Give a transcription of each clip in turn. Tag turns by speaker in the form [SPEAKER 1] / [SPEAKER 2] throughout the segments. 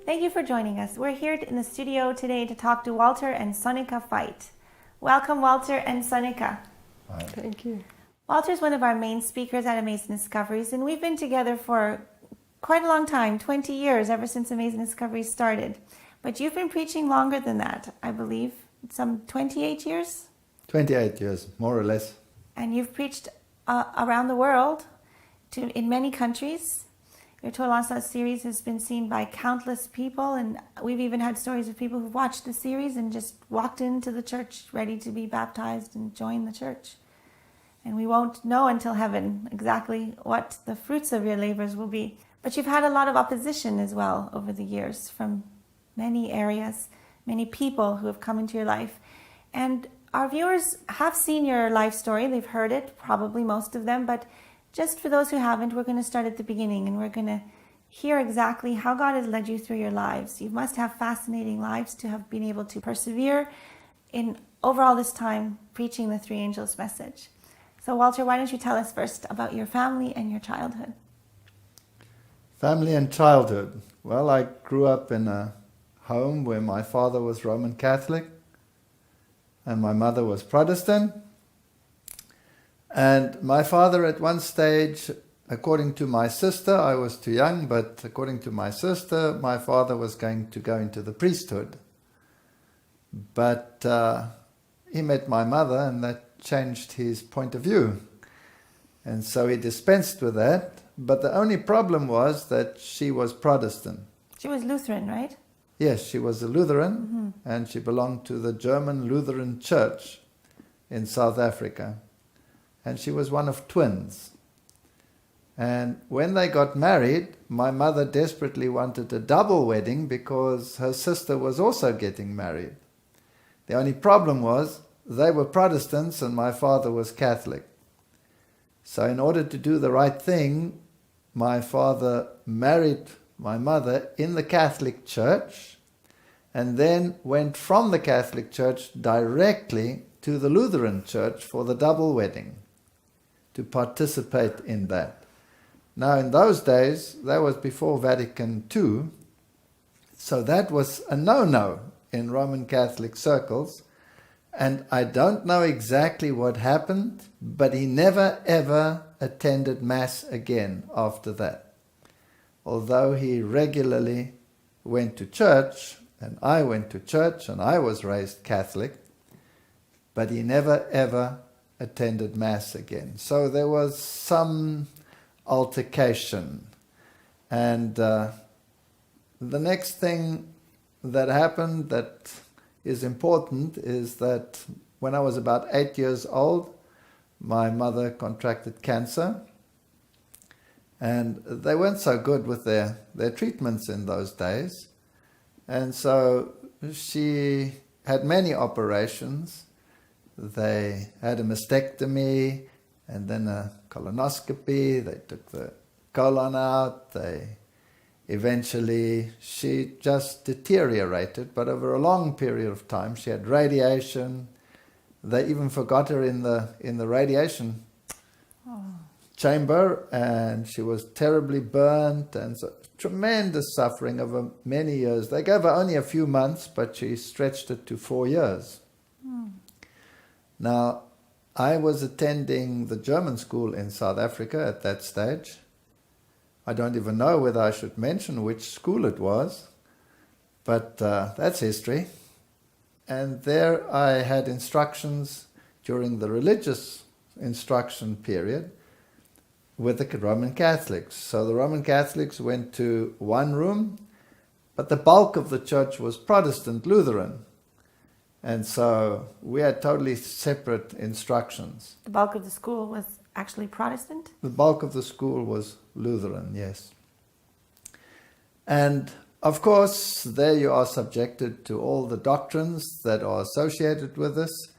[SPEAKER 1] Thank you for joining us. We're here in the studio today to talk to Walter and Sonika Veit. Welcome, Walter and Sonika.
[SPEAKER 2] Hi.
[SPEAKER 3] Thank you.
[SPEAKER 1] Walter's one of our main speakers at Amazing Discoveries, and we've been together for quite a long time, 20 years, ever since Amazing Discoveries started. But you've been preaching longer than that, I believe, some 28 years?
[SPEAKER 2] 28 years, more or less.
[SPEAKER 1] And you've preached around the world in many countries. Your Total Onslaught series has been seen by countless people, and we've even had stories of people who've watched the series and just walked into the church ready to be baptized and join the church. And we won't know until heaven exactly what the fruits of your labors will be. But you've had a lot of opposition as well over the years from many areas, many people who have come into your life. And our viewers have seen your life story. They've heard it, probably most of them, but just for those who haven't, we're going to start at the beginning and we're going to hear exactly how God has led you through your lives. You must have fascinating lives to have been able to persevere in over all this time preaching the three angels message. So Walter, why don't you tell us first about your family and your childhood?
[SPEAKER 2] Family and childhood. Well, I grew up in a home where my father was Roman Catholic and my mother was Protestant. And my father at one stage, according to my sister, I was too young, but according to my sister, my father was going to go into the priesthood. But he met my mother and that changed his point of view. And so he dispensed with that. But the only problem was that she was Protestant.
[SPEAKER 1] She was Lutheran, right?
[SPEAKER 2] Yes, she was a Lutheran, and she belonged to the German Lutheran Church in South Africa. And she was one of twins. And when they got married, my mother desperately wanted a double wedding because her sister was also getting married. The only problem was they were Protestants and my father was Catholic. So in order to do the right thing, my father married my mother in the Catholic Church and then went from the Catholic Church directly to the Lutheran Church for the double wedding, to participate in that. Now in those days, that was before Vatican II, so that was a no-no in Roman Catholic circles, and I don't know exactly what happened, but he never ever attended Mass again after that. Although he regularly went to church, and I went to church, and I was raised Catholic, but he never ever attended Mass again. So there was some altercation. And the next thing that happened that is important is that when I was about 8 years old, my mother contracted cancer. And they weren't so good with their treatments in those days. And so she had many operations. They had a mastectomy and then a colonoscopy. They took the colon out. She just deteriorated, but over a long period of time. She had radiation. They even forgot her in the radiation chamber, and she was terribly burnt, and so tremendous suffering over many years. They gave her only a few months, but she stretched it to 4 years. Now, I was attending the German school in South Africa at that stage. I don't even know whether I should mention which school it was, but that's history. And there I had instructions during the religious instruction period with the Roman Catholics. So the Roman Catholics went to one room, but the bulk of the church was Protestant Lutheran. And so we had totally separate instructions.
[SPEAKER 1] The bulk of the school was actually Protestant?
[SPEAKER 2] The bulk of the school was Lutheran, yes. And of course, there you are subjected to all the doctrines that are associated with this.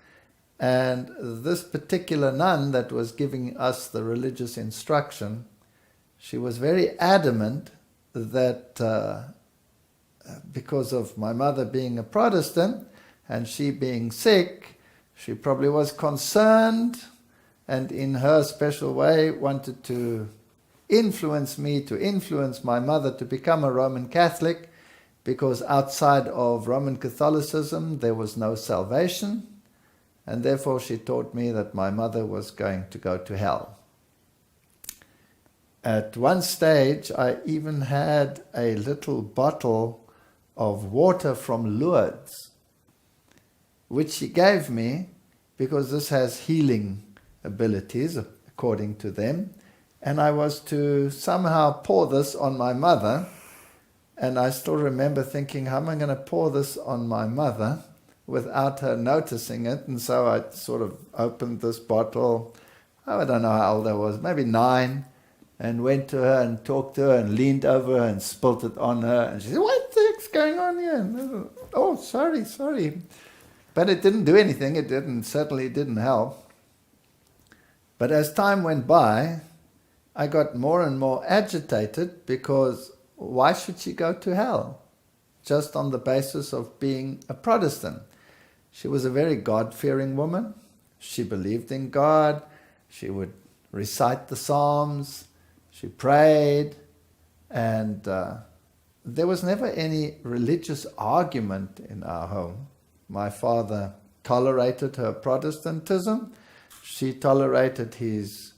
[SPEAKER 2] And this particular nun that was giving us the religious instruction, she was very adamant that because of my mother being a Protestant and she being sick, she probably was concerned and in her special way wanted to influence me, to influence my mother to become a Roman Catholic, because outside of Roman Catholicism there was no salvation, and therefore she taught me that my mother was going to go to hell. At one stage I even had a little bottle of water from Lourdes, which she gave me because this has healing abilities according to them, and I was to somehow pour this on my mother. And I still remember thinking, how am I going to pour this on my mother without her noticing it? And so I sort of opened this bottle, I don't know how old I was, maybe 9, and went to her and talked to her and leaned over her and spilt it on her. And she said, what the heck's going on here? And oh, sorry. But it didn't do anything. It certainly didn't help. But as time went by, I got more and more agitated, because why should she go to hell just on the basis of being a Protestant? She was a very God-fearing woman. She believed in God. She would recite the Psalms. She prayed. And there was never any religious argument in our home. My father tolerated her Protestantism. She tolerated his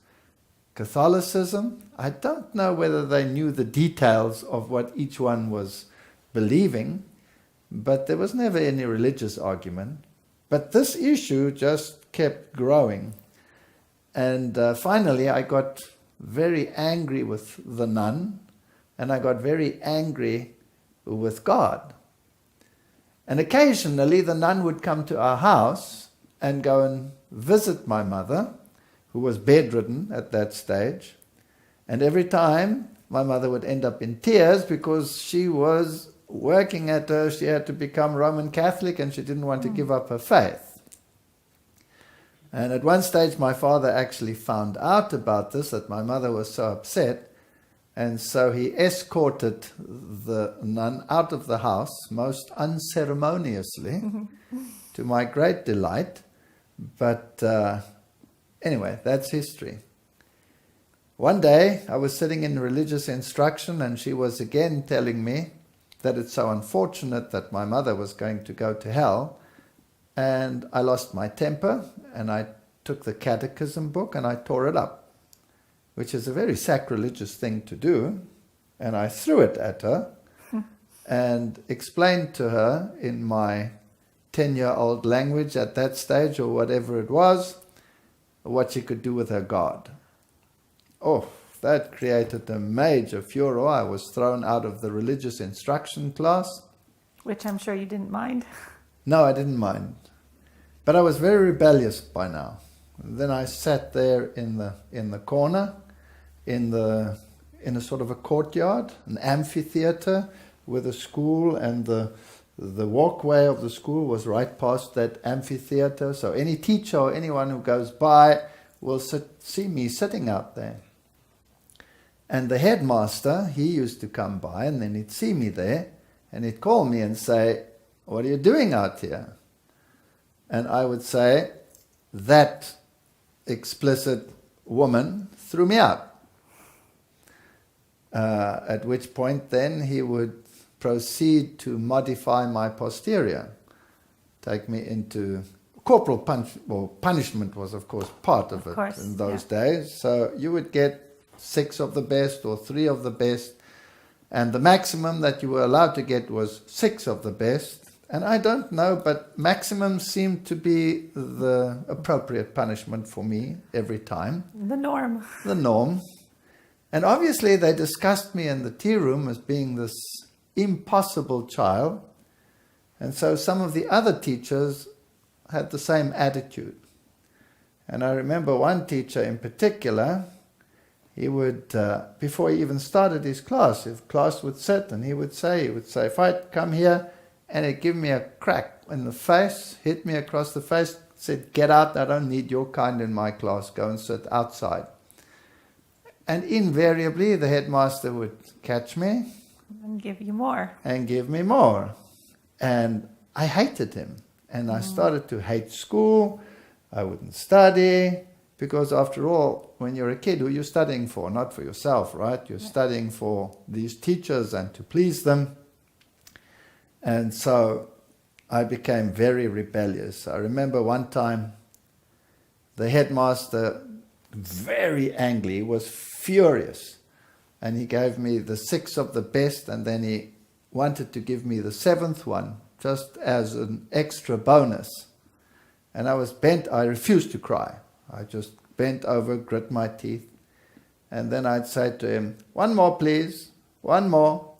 [SPEAKER 2] Catholicism. I don't know whether they knew the details of what each one was believing, but there was never any religious argument. But this issue just kept growing. And finally I got very angry with the nun, and I got very angry with God. And occasionally the nun would come to our house and go and visit my mother, who was bedridden at that stage. And every time my mother would end up in tears, because she was working at her, she had to become Roman Catholic and she didn't want to give up her faith. And at one stage my father actually found out about this, that my mother was so upset, and so he escorted the nun out of the house most unceremoniously, to my great delight. But anyway, that's history. One day I was sitting in religious instruction, and she was again telling me that it's so unfortunate that my mother was going to go to hell. And I lost my temper, and I took the catechism book and I tore it up, which is a very sacrilegious thing to do. And I threw it at her and explained to her in my 10-year-old language at that stage, or whatever it was, what she could do with her God. Oh, that created a major furor. I was thrown out of the religious instruction class.
[SPEAKER 1] Which I'm sure you didn't mind.
[SPEAKER 2] No, I didn't mind. But I was very rebellious by now. And then I sat there in the corner, in a sort of a courtyard, an amphitheater with a school, and the walkway of the school was right past that amphitheater. So any teacher or anyone who goes by will see me sitting out there. And the headmaster, he used to come by, and then he'd see me there, and he'd call me and say, "What are you doing out here?" And I would say, "That explicit woman threw me out." At which point then he would proceed to modify my posterior, take me into corporal punishment was of course part of it in those days. So you would get 6 of the best or 3 of the best, and the maximum that you were allowed to get was 6 of the best. And I don't know, but maximum seemed to be the appropriate punishment for me every time.
[SPEAKER 1] The norm.
[SPEAKER 2] The norm. And obviously they discussed me in the tea room as being this impossible child. And so some of the other teachers had the same attitude. And I remember one teacher in particular, he would, before he even started his class, if class would sit, and he would say, if I come here and he'd give me a crack in the face, hit me across the face, said, "Get out, I don't need your kind in my class, go and sit outside." And invariably the headmaster would catch me.
[SPEAKER 1] And give you more.
[SPEAKER 2] And give me more. And I hated him. And I started to hate school. I wouldn't study. Because after all, when you're a kid, who are you studying for? Not for yourself, right? You're studying for these teachers and to please them. And so I became very rebellious. I remember one time the headmaster, very angry, was furious. And he gave me the 6 of the best, and then he wanted to give me the 7th one, just as an extra bonus. And I refused to cry. I just bent over, grit my teeth. And then I'd say to him, 1 more please, 1 more.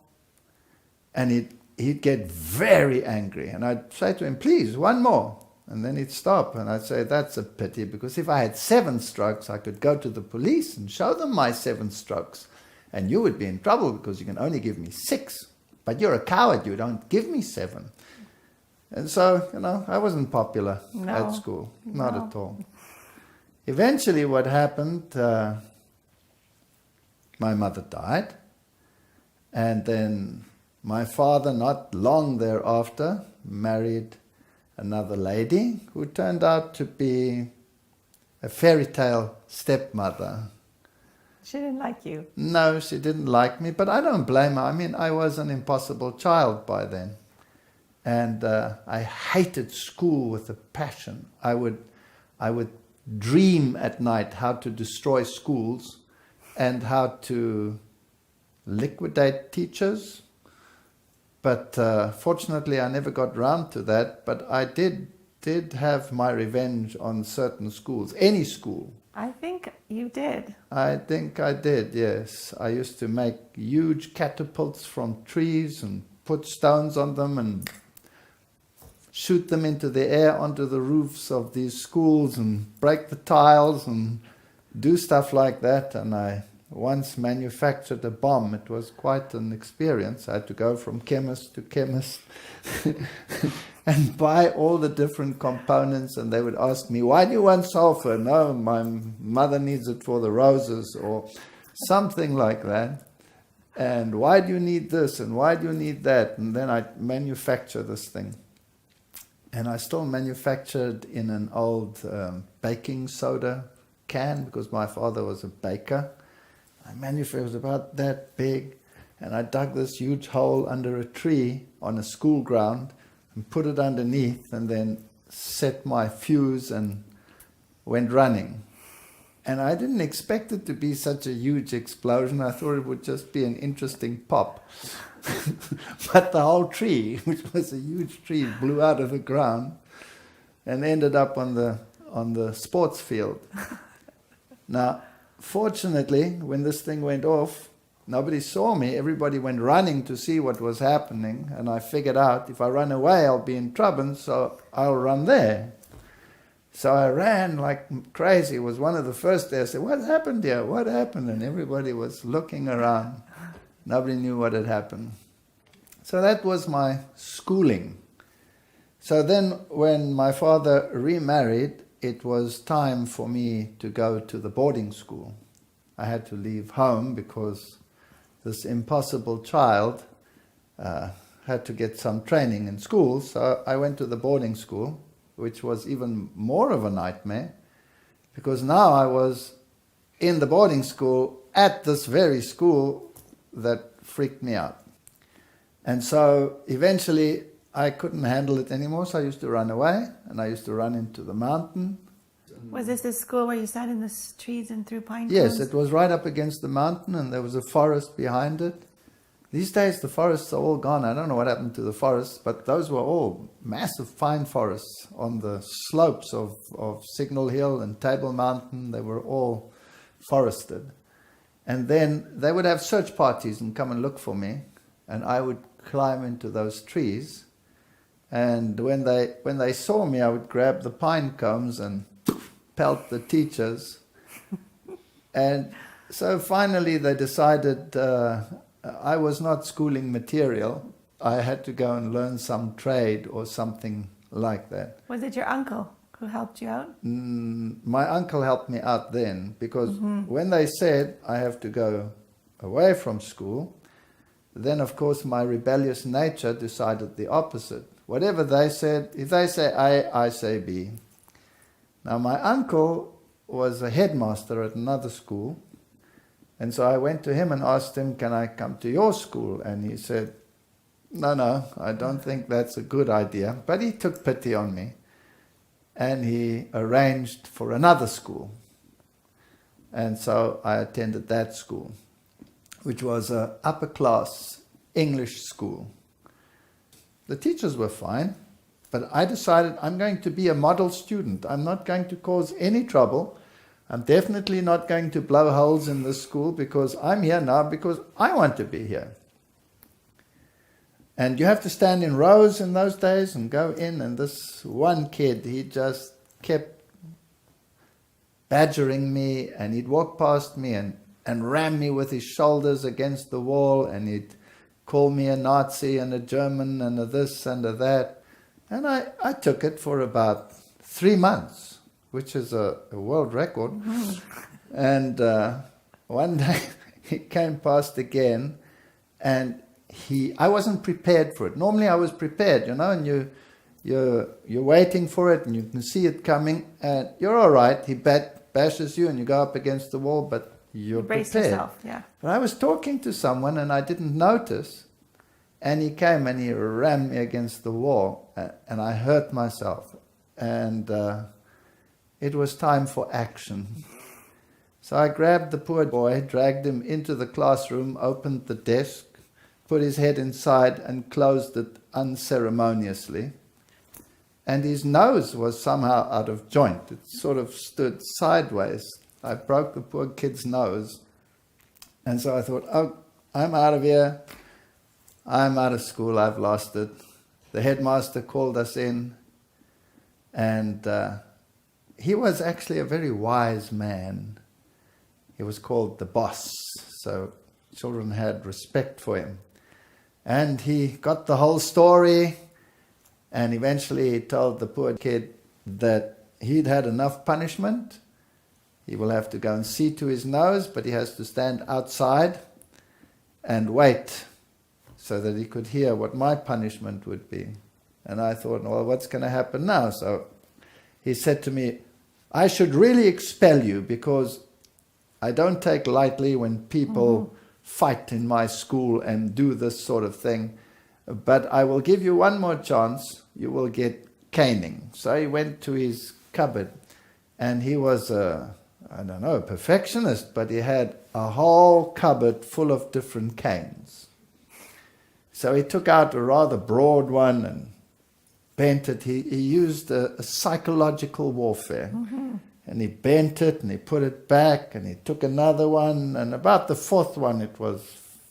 [SPEAKER 2] And he'd get very angry. And I'd say to him, please, 1 more. And then he'd stop. And I'd say, that's a pity, because if I had 7 strokes, I could go to the police and show them my 7 strokes. And you would be in trouble because you can only give me 6. But you're a coward, you don't give me 7. And so, I wasn't popular at school. Not at all. Eventually what happened, my mother died. And then my father, not long thereafter, married another lady who turned out to be a fairy tale stepmother.
[SPEAKER 1] She didn't like you.
[SPEAKER 2] No, she didn't like me, but I don't blame her. I mean, I was an impossible child by then. And I hated school with a passion. I would dream at night how to destroy schools and how to liquidate teachers. But fortunately, I never got round to that. But I did have my revenge on certain schools, any school.
[SPEAKER 1] I think you did.
[SPEAKER 2] I think I did, yes. I used to make huge catapults from trees and put stones on them and shoot them into the air onto the roofs of these schools and break the tiles and do stuff like that. And I once manufactured a bomb. It was quite an experience. I had to go from chemist to chemist and buy all the different components, and they would ask me, why do you want sulfur? No, my mother needs it for the roses, or something like that. And why do you need this, and why do you need that? And then I manufacture this thing. And I still manufactured in an old baking soda can, because my father was a baker. I manufactured, it was about that big, and I dug this huge hole under a tree on a school ground and put it underneath, and then set my fuse and went running. And I didn't expect it to be such a huge explosion. I thought it would just be an interesting pop. But the whole tree, which was a huge tree, blew out of the ground and ended up on the sports field. Now, fortunately, when this thing went off, nobody saw me. Everybody went running to see what was happening. And I figured out, if I run away, I'll be in trouble, so I'll run there. So I ran like crazy. It was one of the first there. I said, what happened here? What happened? And everybody was looking around. Nobody knew what had happened. So that was my schooling. So then when my father remarried, it was time for me to go to the boarding school. I had to leave home because this impossible child had to get some training in school. So I went to the boarding school, which was even more of a nightmare, because now I was in the boarding school at this very school that freaked me out. And so eventually I couldn't handle it anymore, so I used to run away, and I used to run into the mountain.
[SPEAKER 1] Was this the school where you sat in the trees and threw pine cones?
[SPEAKER 2] Yes, it was right up against the mountain, and there was a forest behind it. These days the forests are all gone. I don't know what happened to the forests, but those were all massive pine forests on the slopes of Signal Hill and Table Mountain. They were all forested. And then they would have search parties and come and look for me, and I would climb into those trees. And when they saw me, I would grab the pine cones and pelt the teachers. And so finally they decided I was not schooling material. I had to go and learn some trade or something like that.
[SPEAKER 1] Was it your uncle who helped you out?
[SPEAKER 2] My uncle helped me out then, because when they said I have to go away from school, then of course my rebellious nature decided the opposite. Whatever they said, if they say A, I say B. Now my uncle was a headmaster at another school, and so I went to him and asked him, can I come to your school? And he said, no, I don't think that's a good idea. But he took pity on me and he arranged for another school. And so I attended that school, which was an upper class English school. The teachers were fine, but I decided I'm going to be a model student. I'm not going to cause any trouble. I'm definitely not going to blow holes in this school because I'm here now because I want to be here. And you have to stand in rows in those days and go in. And this one kid, he just kept badgering me, and he'd walk past me and ram me with his shoulders against the wall, and he'd call me a Nazi and a German and a this and a that. And I took it for about 3 months, which is a world record. And one day he came past again, and I wasn't prepared for it. Normally I was prepared, and you're waiting for it and you can see it coming and you're all right. He bashes you and you go up against the wall, but you're
[SPEAKER 1] Brace
[SPEAKER 2] prepared.
[SPEAKER 1] yourself, yeah.
[SPEAKER 2] But I was talking to someone and I didn't notice, and he came and he rammed me against the wall, and I hurt myself, and it was time for action. So I grabbed the poor boy, dragged him into the classroom, opened the desk, put his head inside and closed it unceremoniously. And his nose was somehow out of joint. It sort of stood sideways. I broke the poor kid's nose. And so I thought, oh, I'm out of here. I'm out of school. I've lost it. The headmaster called us in. And he was actually a very wise man. He was called the boss. So children had respect for him. And he got the whole story. And eventually he told the poor kid that he'd had enough punishment. He will have to go and see to his nose, but he has to stand outside and wait so that he could hear what my punishment would be. And I thought, well, what's going to happen now? So he said to me, I should really expel you because I don't take lightly when people fight in my school and do this sort of thing. But I will give you one more chance. You will get caning. So he went to his cupboard, and he was a perfectionist, but he had a whole cupboard full of different canes. So he took out a rather broad one and bent it. He used a psychological warfare. And he bent it and he put it back and he took another one. And about the fourth one, it was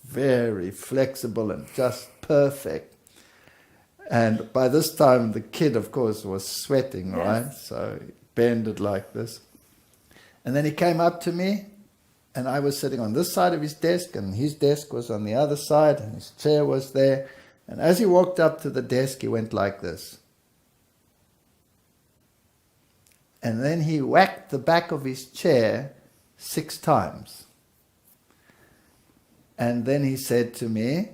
[SPEAKER 2] very flexible and just perfect. And by this time, the kid, of course, was sweating, right? So he bent it like this. And then he came up to me, and I was sitting on this side of his desk, and his desk was on the other side, and his chair was there. And as he walked up to the desk, he went like this. And then he whacked the back of his chair 6 times. And then he said to me,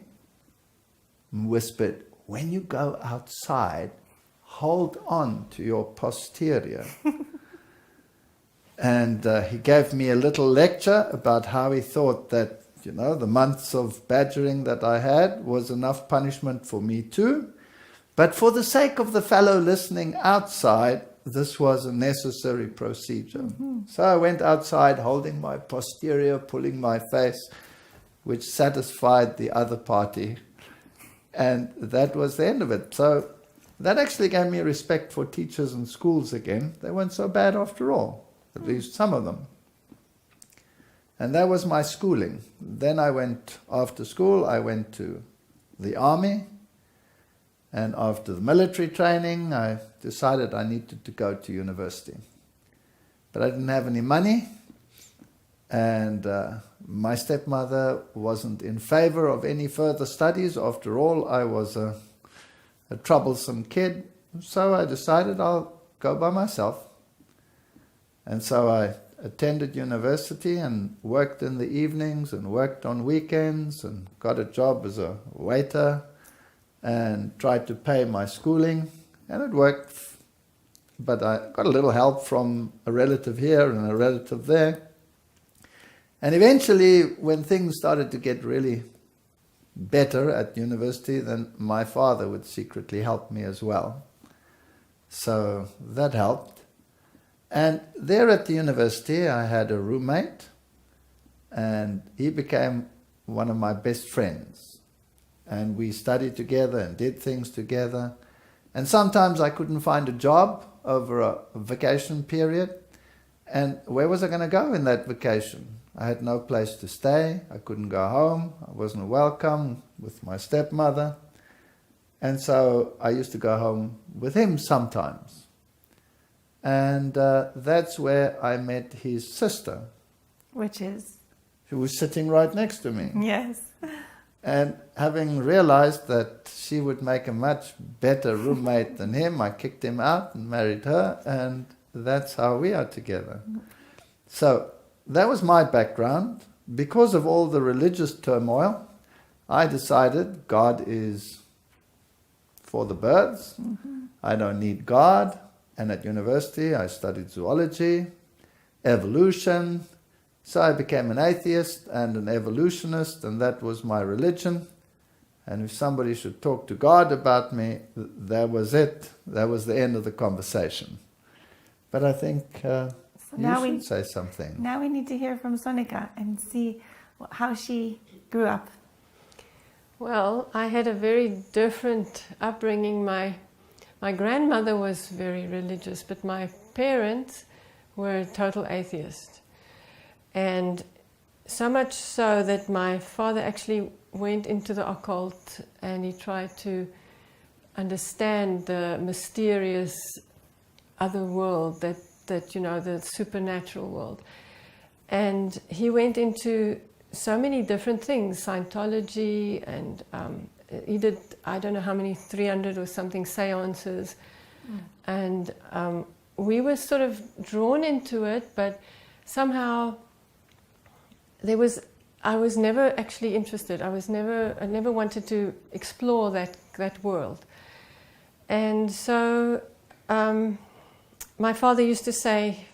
[SPEAKER 2] whispered, when you go outside, hold on to your posterior. And he gave me a little lecture about how he thought that, the months of badgering that I had was enough punishment for me too. But for the sake of the fellow listening outside, this was a necessary procedure. So I went outside holding my posterior, pulling my face, which satisfied the other party. And that was the end of it. So that actually gave me respect for teachers and schools again. They weren't so bad after all, at least some of them. And that was my schooling. Then after school, I went to the army. And after the military training, I decided I needed to go to university. But I didn't have any money. And my stepmother wasn't in favor of any further studies. After all, I was a troublesome kid. So I decided I'll go by myself. And so I attended university and worked in the evenings and worked on weekends and got a job as a waiter and tried to pay my schooling. And it worked. But I got a little help from a relative here and a relative there. And eventually, when things started to get really better at university, then my father would secretly help me as well. So that helped. And there at the university, I had a roommate, and he became one of my best friends. And we studied together and did things together. And sometimes I couldn't find a job over a vacation period. And where was I going to go in that vacation? I had no place to stay. I couldn't go home. I wasn't welcome with my stepmother. And so I used to go home with him sometimes. And that's where I met his sister.
[SPEAKER 1] Which is?
[SPEAKER 2] Who was sitting right next to me.
[SPEAKER 1] Yes.
[SPEAKER 2] And having realized that she would make a much better roommate than him, I kicked him out and married her, and that's how we are together. So that was my background. Because of all the religious turmoil, I decided God is for the birds. I don't need God. And at university, I studied zoology, evolution. So I became an atheist and an evolutionist, and that was my religion. And if somebody should talk to God about me, that was it. That was the end of the conversation. But I think you should say something.
[SPEAKER 1] Now we need to hear from Sonika and see how she grew up.
[SPEAKER 3] Well, I had a very different upbringing. My grandmother was very religious, but my parents were total atheists. And so much so that my father actually went into the occult and he tried to understand the mysterious other world, that you know, the supernatural world. And he went into so many different things, Scientology, and he did, I don't know how many, 300 or something seances. And we were sort of drawn into it, but somehow I was never actually interested. I never wanted to explore that world. And so my father used to say,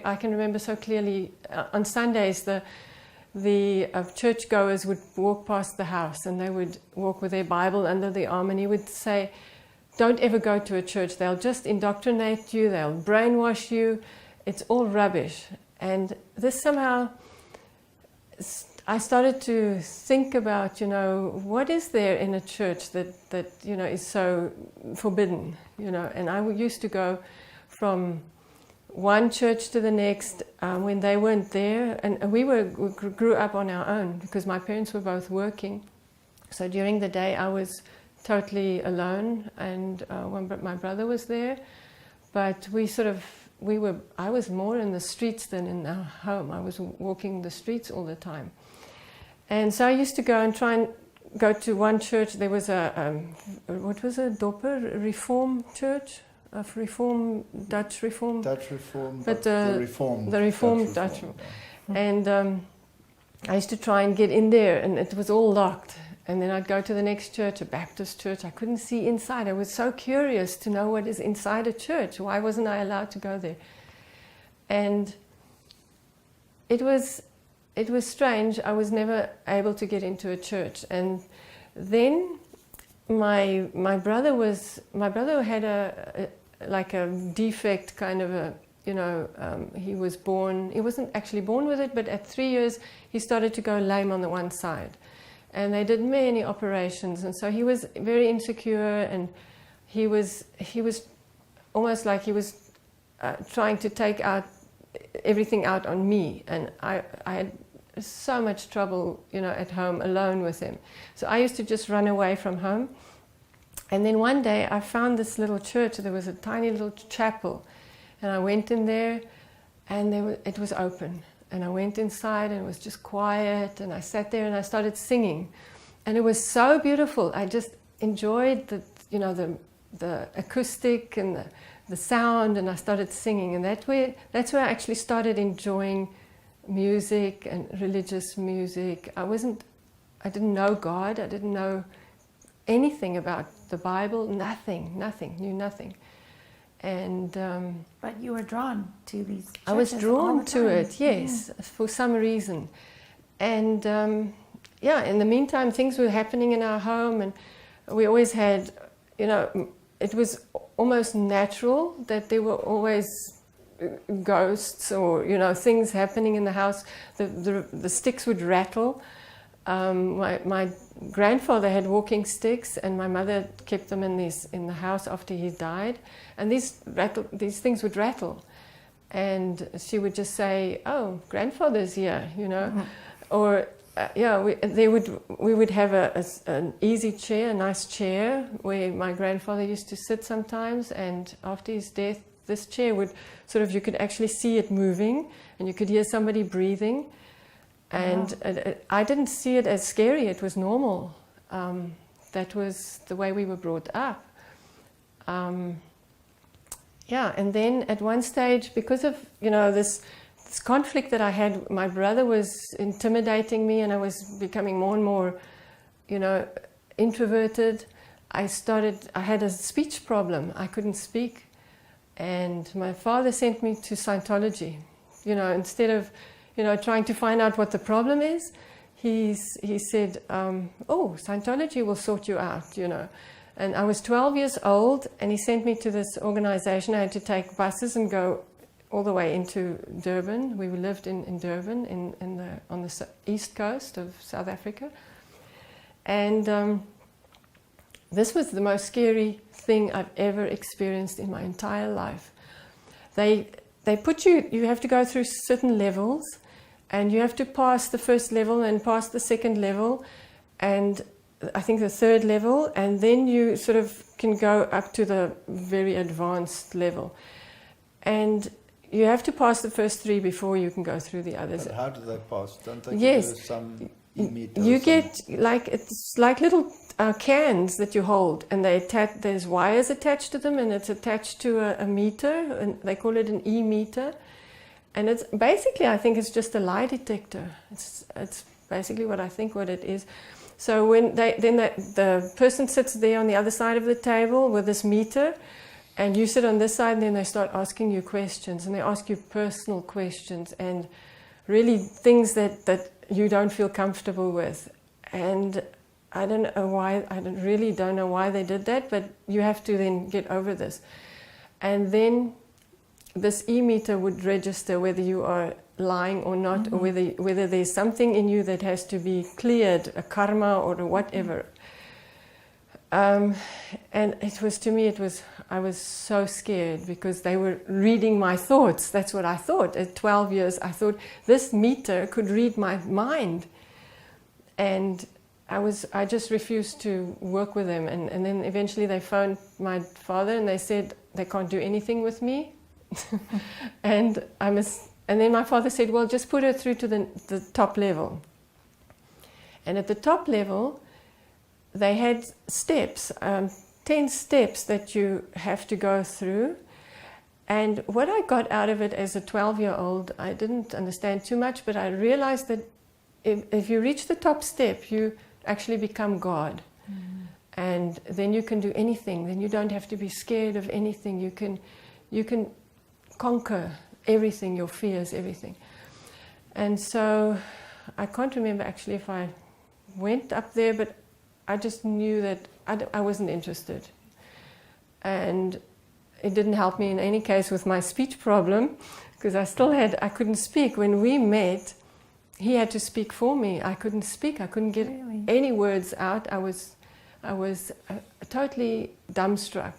[SPEAKER 3] I can remember so clearly, on Sundays the churchgoers would walk past the house and they would walk with their Bible under their arm, and he would say, don't ever go to a church. They'll just indoctrinate you, they'll brainwash you, it's all rubbish. And this somehow, I started to think about, you know, what is there in a church that you know, is so forbidden, you know. And I used to go from one church to the next when they weren't there, and we grew up on our own because my parents were both working. So during the day I was totally alone, and my brother was there, but I was more in the streets than in our home. I was walking the streets all the time. And so I used to go and try and go to one church. There was what was a Dopper Reform church? Of Reform, Dutch Reform?
[SPEAKER 2] Dutch Reform,
[SPEAKER 3] but
[SPEAKER 2] the Reformed.
[SPEAKER 3] The Reformed Dutch Reform. And I used to try and get in there, and it was all locked. And then I'd go to the next church, a Baptist church. I couldn't see inside. I was so curious to know what is inside a church. Why wasn't I allowed to go there? And it was strange. I was never able to get into a church. And then my brother had a defect, kind of a, you know, he wasn't actually born with it, but at 3 years he started to go lame on the one side. And they did many operations, and so he was very insecure, and he was almost like he was trying to take everything out on me, and I had so much trouble, you know, at home alone with him. So I used to just run away from home. And then one day I found this little church. There was a tiny little chapel, and I went in there, and it was open. And I went inside, and it was just quiet, and I sat there and I started singing. And it was so beautiful. I just enjoyed the acoustic and the sound, and I started singing. And that's where I actually started enjoying music and religious music. I didn't know God. I didn't know anything about the Bible. Nothing, knew nothing. And
[SPEAKER 1] but you were drawn to these churches.
[SPEAKER 3] I was drawn to
[SPEAKER 1] all the time.
[SPEAKER 3] it, yes, for some reason. And yeah, in the meantime, things were happening in our home, and we always had, you know, it was almost natural that there were always ghosts or, you know, things happening in the house. The sticks would rattle. My grandfather had walking sticks, and my mother kept them in the house after he died, and these things would rattle, and she would just say, "Oh, grandfather's here," you know, or yeah, we would have an easy chair, a nice chair where my grandfather used to sit sometimes, and after his death, this chair would sort of, you could actually see it moving, and you could hear somebody breathing. And I didn't see it as scary, it was normal. That was the way we were brought up. Yeah, and then at one stage, because of, you know, this conflict that I had, my brother was intimidating me, and I was becoming more and more, you know, introverted. I had a speech problem, I couldn't speak. And my father sent me to Scientology, you know, instead of, you know, trying to find out what the problem is, he said, oh, Scientology will sort you out, you know. And I was 12 years old, and he sent me to this organization. I had to take buses and go all the way into Durban. We lived in Durban, on the east coast of South Africa. And this was the most scary thing I've ever experienced in my entire life. They put you have to go through certain levels, and you have to pass the first level and pass the second level, and I think the third level, and then you sort of can go up to the very advanced level. And you have to pass the first three before you can go through the others.
[SPEAKER 2] But how do they pass? Don't they
[SPEAKER 3] Yes.
[SPEAKER 2] give you some e-meter?
[SPEAKER 3] You get, like, it's like little cans that you hold, and there's wires attached to them, and it's attached to a meter, and they call it an e-meter. And it's basically, I think it's just a lie detector. It's basically what it is. So when the person sits there on the other side of the table with this meter, and you sit on this side, and then they start asking you questions, and they ask you personal questions, and really things that you don't feel comfortable with. And I don't know why, really don't know why they did that, but you have to then get over this. And then this e-meter would register whether you are lying or not, or whether there's something in you that has to be cleared, a karma or whatever. And it was, to me, I was so scared because they were reading my thoughts. That's what I thought. At 12 years, I thought this meter could read my mind. And I just refused to work with them. And then eventually they phoned my father, and they said they can't do anything with me. And then my father said, well, just put her through to the top level. And at the top level, they had steps, 10 steps that you have to go through. And what I got out of it as a 12-year-old, I didn't understand too much, but I realized that if you reach the top step, you actually become God. And then you can do anything. Then you don't have to be scared of anything. You can conquer everything, your fears, everything. And so I can't remember actually if I went up there, but I just knew that I wasn't interested. And it didn't help me in any case with my speech problem, because I couldn't speak. When we met, he had to speak for me. I couldn't speak. I couldn't get any words out. I was totally dumbstruck.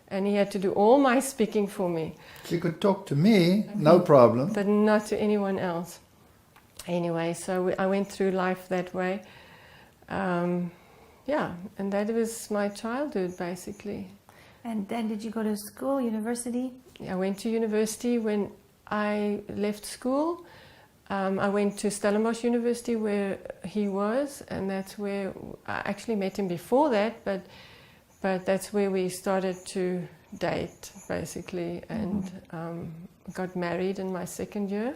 [SPEAKER 3] And he had to do all my speaking for me.
[SPEAKER 2] She could talk to me, no problem.
[SPEAKER 3] But not to anyone else. Anyway, so I went through life that way. Yeah, and that was my childhood, basically.
[SPEAKER 1] And then did you go to school, university?
[SPEAKER 3] I went to university. When I left school, I went to Stellenbosch University, where he was, and that's where I actually met him before that, but that's where we started to date, basically, and got married in my second year.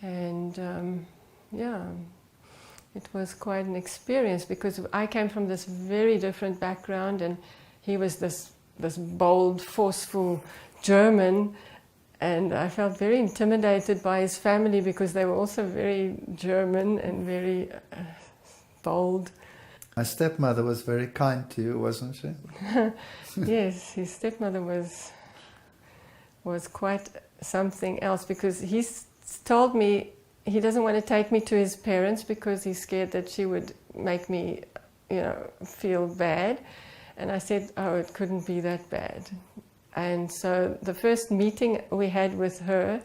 [SPEAKER 3] And yeah, it was quite an experience, because I came from this very different background, and he was this bold, forceful German, and I felt very intimidated by his family, because they were also very German and very bold.
[SPEAKER 2] My stepmother was very kind to you, wasn't she?
[SPEAKER 3] Yes, his stepmother was quite something else, because told me he doesn't want to take me to his parents because he's scared that she would make me, feel bad. And I said, oh, it couldn't be that bad. And so the first meeting we had with her,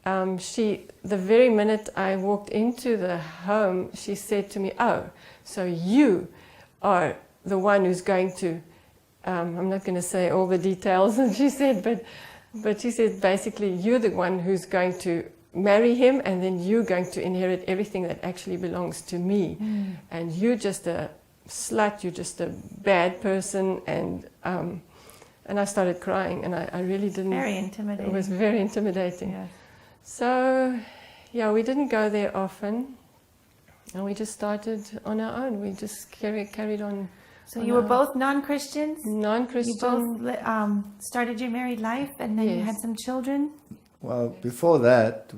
[SPEAKER 3] the very minute I walked into the home, she said to me, oh, so you are the one who's going to, I'm not going to say all the details that she said, but she said basically you're the one who's going to marry him, and then you're going to inherit everything that actually belongs to me. And you're just a slut, you're just a bad person. And I started crying, and I really didn't.
[SPEAKER 1] Very intimidating.
[SPEAKER 3] It was very intimidating.
[SPEAKER 1] Yes.
[SPEAKER 3] So, yeah, we didn't go there often, and we just started on our own. We just carried on.
[SPEAKER 1] So you were both non-Christians?
[SPEAKER 3] Non-Christian.
[SPEAKER 1] You both started your married life, and then you had some children?
[SPEAKER 2] Well, before that,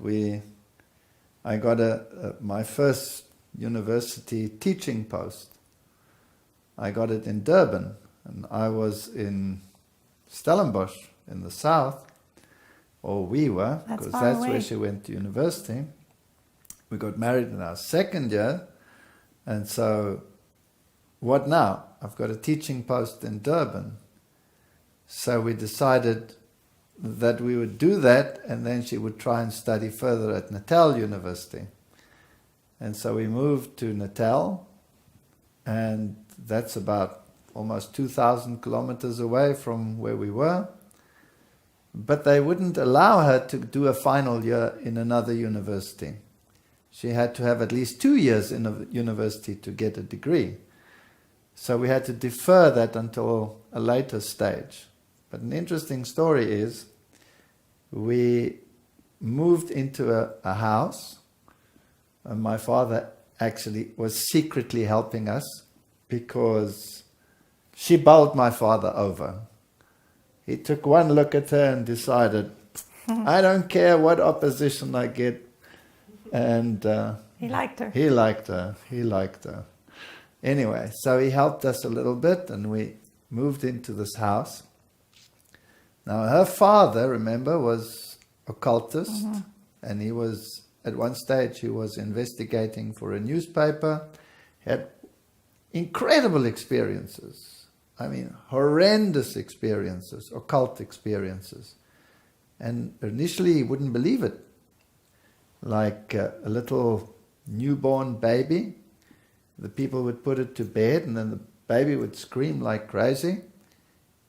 [SPEAKER 2] I got my first university teaching post. I got it in Durban, and I was in Stellenbosch in the south, or we were, because that's where she went to university. We got married in our second year, and so what now? I've got a teaching post in Durban. So we decided that we would do that, and then she would try and study further at Natal University. And so we moved to Natal, and that's about almost 2,000 kilometers away from where we were. But they wouldn't allow her to do a final year in another university. She had to have at least 2 years in a university to get a degree. So we had to defer that until a later stage. But an interesting story is we moved into a house, and my father actually was secretly helping us because she bowled my father over. He took one look at her and decided, I don't care what opposition I get. And
[SPEAKER 1] he liked her.
[SPEAKER 2] He liked her. Anyway, so he helped us a little bit, and we moved into this house. Now, her father, remember, was occultist, and he was, at one stage, he was investigating for a newspaper, had incredible experiences. I mean, horrendous experiences, occult experiences. And initially, he wouldn't believe it. Like a little newborn baby, the people would put it to bed, and then the baby would scream like crazy.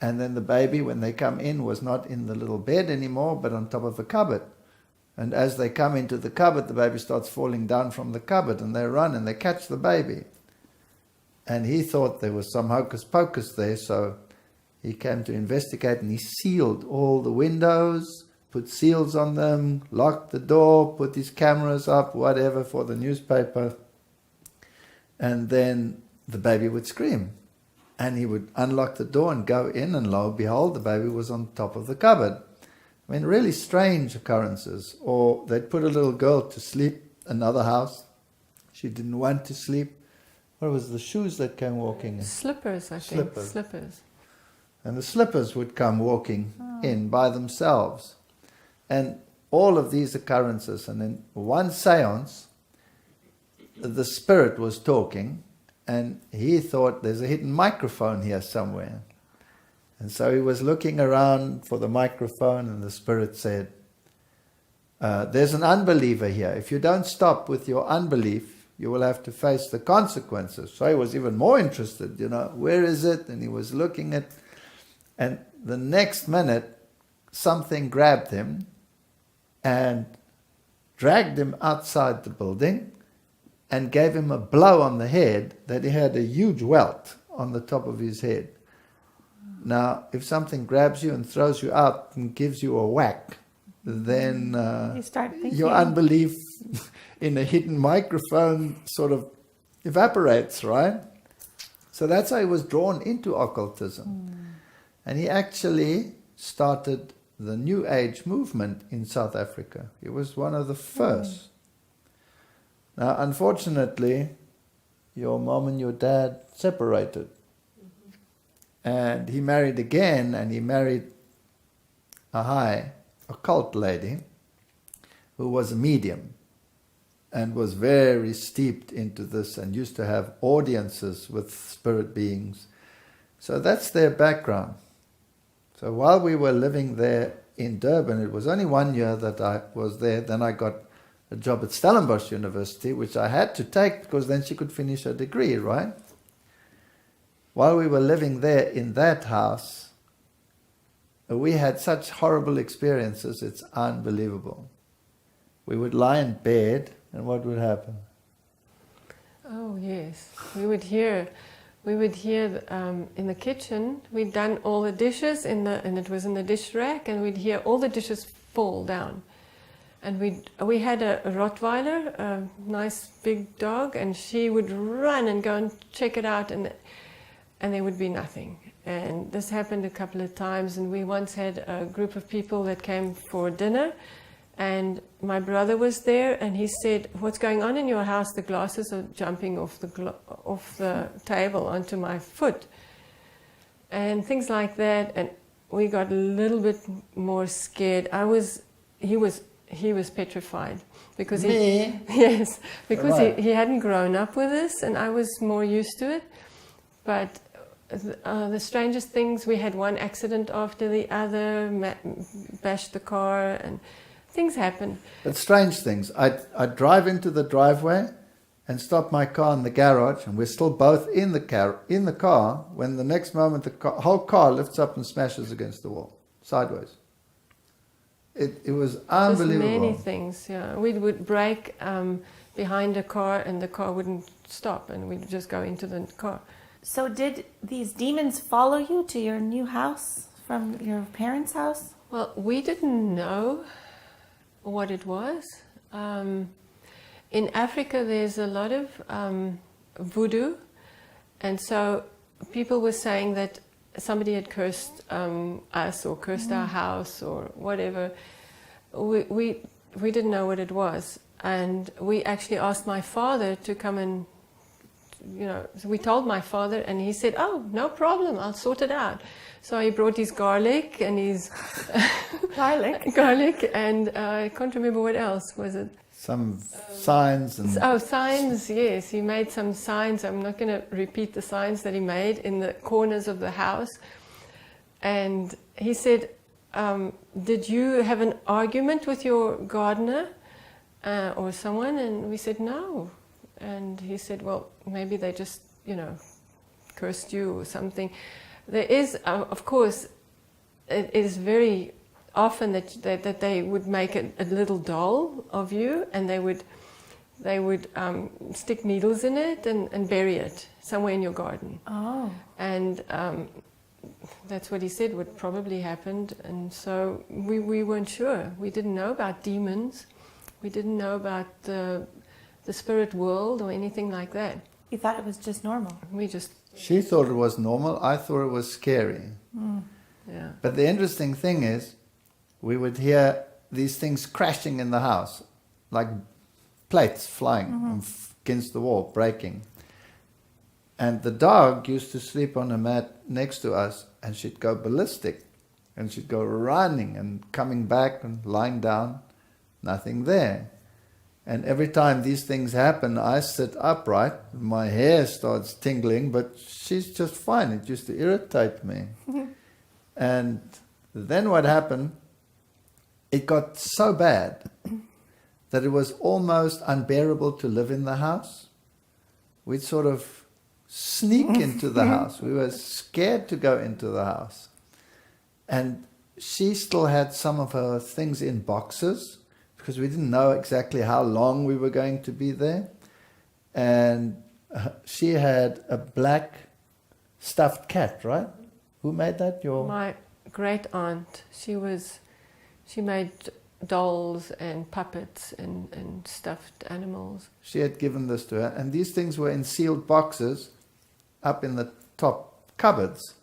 [SPEAKER 2] And then the baby, when they come in, was not in the little bed anymore, but on top of a cupboard. And as they come into the cupboard, the baby starts falling down from the cupboard, and they run and they catch the baby. And he thought there was some hocus pocus there, so he came to investigate, and he sealed all the windows, put seals on them, locked the door, put his cameras up, whatever, for the newspaper. And then the baby would scream. And he would unlock the door and go in, and lo and behold, the baby was on top of the cupboard. I mean, really strange occurrences. Or they'd put a little girl to sleep, another house. She didn't want to sleep. What was the shoes that came walking in?
[SPEAKER 3] Slippers, I think. Slippers.
[SPEAKER 2] And the slippers would come walking in by themselves. And all of these occurrences. And in one seance, the spirit was talking, and he thought there's a hidden microphone here somewhere. And so he was looking around for the microphone, and the spirit said, there's an unbeliever here. If you don't stop with your unbelief, you will have to face the consequences. So he was even more interested, where is it? And he was looking at, and the next minute, something grabbed him and dragged him outside the building and gave him a blow on the head that he had a huge welt on the top of his head. Now, if something grabs you and throws you out and gives you a whack, then
[SPEAKER 1] you start thinking.
[SPEAKER 2] Your unbelief in a hidden microphone sort of evaporates, right? So that's how he was drawn into occultism. And he actually started the New Age movement in South Africa. He was one of the first. Now, unfortunately, your mom and your dad separated. And he married again, and he married a high occult lady who was a medium and was very steeped into this and used to have audiences with spirit beings. So that's their background. So while we were living there in Durban, it was only 1 year that I was there. Then I got a job at Stellenbosch University, which I had to take because then she could finish her degree, right? While we were living there in that house, we had such horrible experiences, it's unbelievable. We would lie in bed, and what would happen?
[SPEAKER 3] Oh yes, we would hear in the kitchen. We'd done all the dishes and it was in the dish rack, and we'd hear all the dishes fall down. And we had a Rottweiler, a nice big dog, and she would run and go and check it out, and there would be nothing. And this happened a couple of times, and we once had a group of people that came for dinner, and my brother was there, and he said, "What's going on in your house? The glasses are jumping off the table onto my foot," and things like that. And we got a little bit more scared. He was petrified because yes, because
[SPEAKER 2] right.
[SPEAKER 3] he hadn't grown up with this, and I was more used to it. But the strangest things, we had one accident after the other, bashed the car, and things happened.
[SPEAKER 2] But strange things. I'd drive into the driveway and stop my car in the garage, and we're still both in the car when the next moment the whole car lifts up and smashes against the wall, sideways. It was unbelievable.
[SPEAKER 3] Just many things, yeah. We would brake behind a car, and the car wouldn't stop, and we'd just go into the car.
[SPEAKER 1] So did these demons follow you to your new house from your parents' house?
[SPEAKER 3] Well, we didn't know what it was. In Africa, there's a lot of voodoo, and so people were saying that somebody had cursed us or cursed our house or whatever. We didn't know what it was, and we actually asked my father to come and, so we told my father, and he said, "Oh, no problem, I'll sort it out." So he brought his garlic and his garlic, and I can't remember what else was it.
[SPEAKER 2] Some signs and...
[SPEAKER 3] Oh, signs, yes. He made some signs. I'm not going to repeat the signs that he made in the corners of the house. And he said, "Did you have an argument with your gardener or someone?" And we said, "No." And he said, "Well, maybe they just, cursed you or something." There is, of course, it is very often that they would make a little doll of you, and they would stick needles in it and bury it somewhere in your garden.
[SPEAKER 1] Oh.
[SPEAKER 3] And that's what he said would probably happened. And so we weren't sure. We didn't know about demons. We didn't know about the spirit world or anything like that.
[SPEAKER 1] You thought it was just normal?
[SPEAKER 2] She thought it was normal. I thought it was scary.
[SPEAKER 3] Yeah.
[SPEAKER 2] But the interesting thing is, we would hear these things crashing in the house, like plates flying against the wall, breaking. And the dog used to sleep on a mat next to us, and she'd go ballistic. And she'd go running and coming back and lying down, nothing there. And every time these things happen, I sit upright, my hair starts tingling, but she's just fine. It used to irritate me. And then what happened, it got so bad that it was almost unbearable to live in the house. We'd sort of sneak into the house. We were scared to go into the house. And she still had some of her things in boxes, because we didn't know exactly how long we were going to be there. And she had a black stuffed cat, right? Who made that?
[SPEAKER 3] My great aunt. She made dolls and puppets and stuffed animals.
[SPEAKER 2] She had given this to her, and these things were in sealed boxes up in the top cupboards.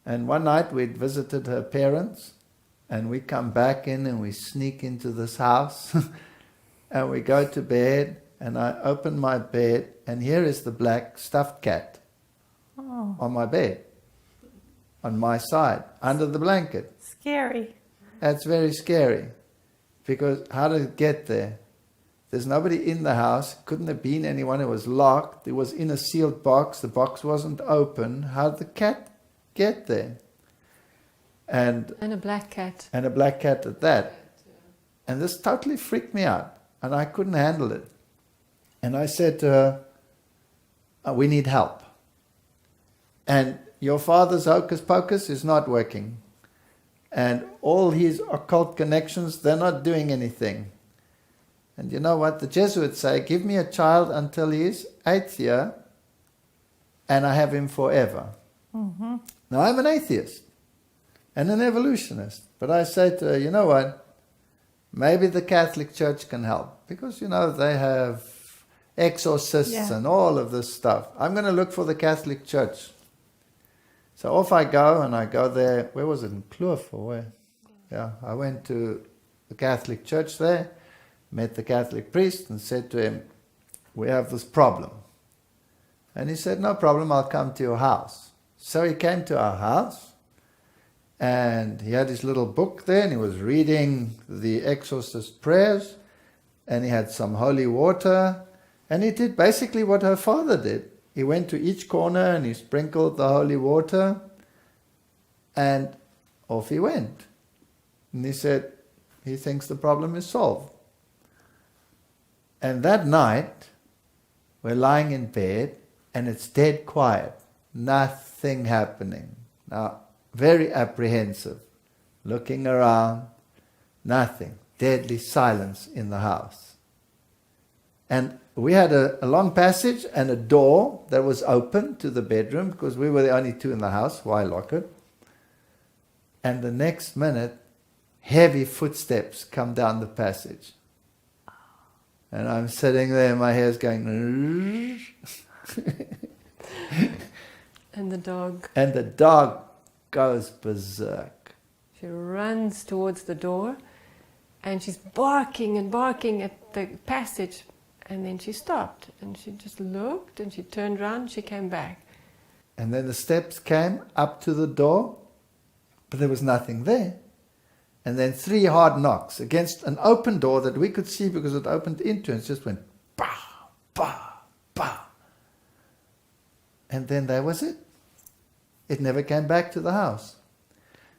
[SPEAKER 2] And one night we'd visited her parents, and we come back in and we sneak into this house and we go to bed, and I open my bed, and here is the black stuffed cat on my bed, on my side, under the blanket.
[SPEAKER 1] Scary.
[SPEAKER 2] That's very scary, because how did it get there? There's nobody in the house. Couldn't have been anyone. It was locked. It was in a sealed box. The box wasn't open. How did the cat get there? And
[SPEAKER 3] a black cat.
[SPEAKER 2] And a black cat at that. And this totally freaked me out. And I couldn't handle it. And I said to her, we need help. And your father's hocus pocus is not working. And all his occult connections, they're not doing anything. And you know what? The Jesuits say, give me a child until he is 8th year, and I have him forever.
[SPEAKER 1] Mm-hmm.
[SPEAKER 2] Now, I'm an atheist and an evolutionist. But I say to her, you know what? Maybe the Catholic Church can help. Because, you know, they have exorcists and all of this stuff. I'm going to look for the Catholic Church. So off I go, and I go there. Where was it? In Kloof or where? Yeah, I went to the Catholic Church there, met the Catholic priest and said to him, we have this problem. And he said, no problem, I'll come to your house. So he came to our house, and he had his little book there, and he was reading the exorcist prayers, and he had some holy water, and he did basically what her father did. He went to each corner and he sprinkled the holy water, and off he went. And he said he thinks the problem is solved. And that night, we're lying in bed, and it's dead quiet. Nothing happening. Now, very apprehensive. Looking around, nothing. Deadly silence in the house. And we had a long passage and a door that was open to the bedroom, because we were the only two in the house. Why lock it? And the next minute, heavy footsteps come down the passage. And I'm sitting there, my hair's going...
[SPEAKER 3] And the dog.
[SPEAKER 2] And the dog goes berserk.
[SPEAKER 3] She runs towards the door, and she's barking and barking at the passage. And then she stopped, and she just looked, and she turned around, she came back.
[SPEAKER 2] And then the steps came up to the door, but there was nothing there. And then 3 hard knocks against an open door that we could see because it opened into, and it just went, bah, bah, bah. And then that was it. It never came back to the house.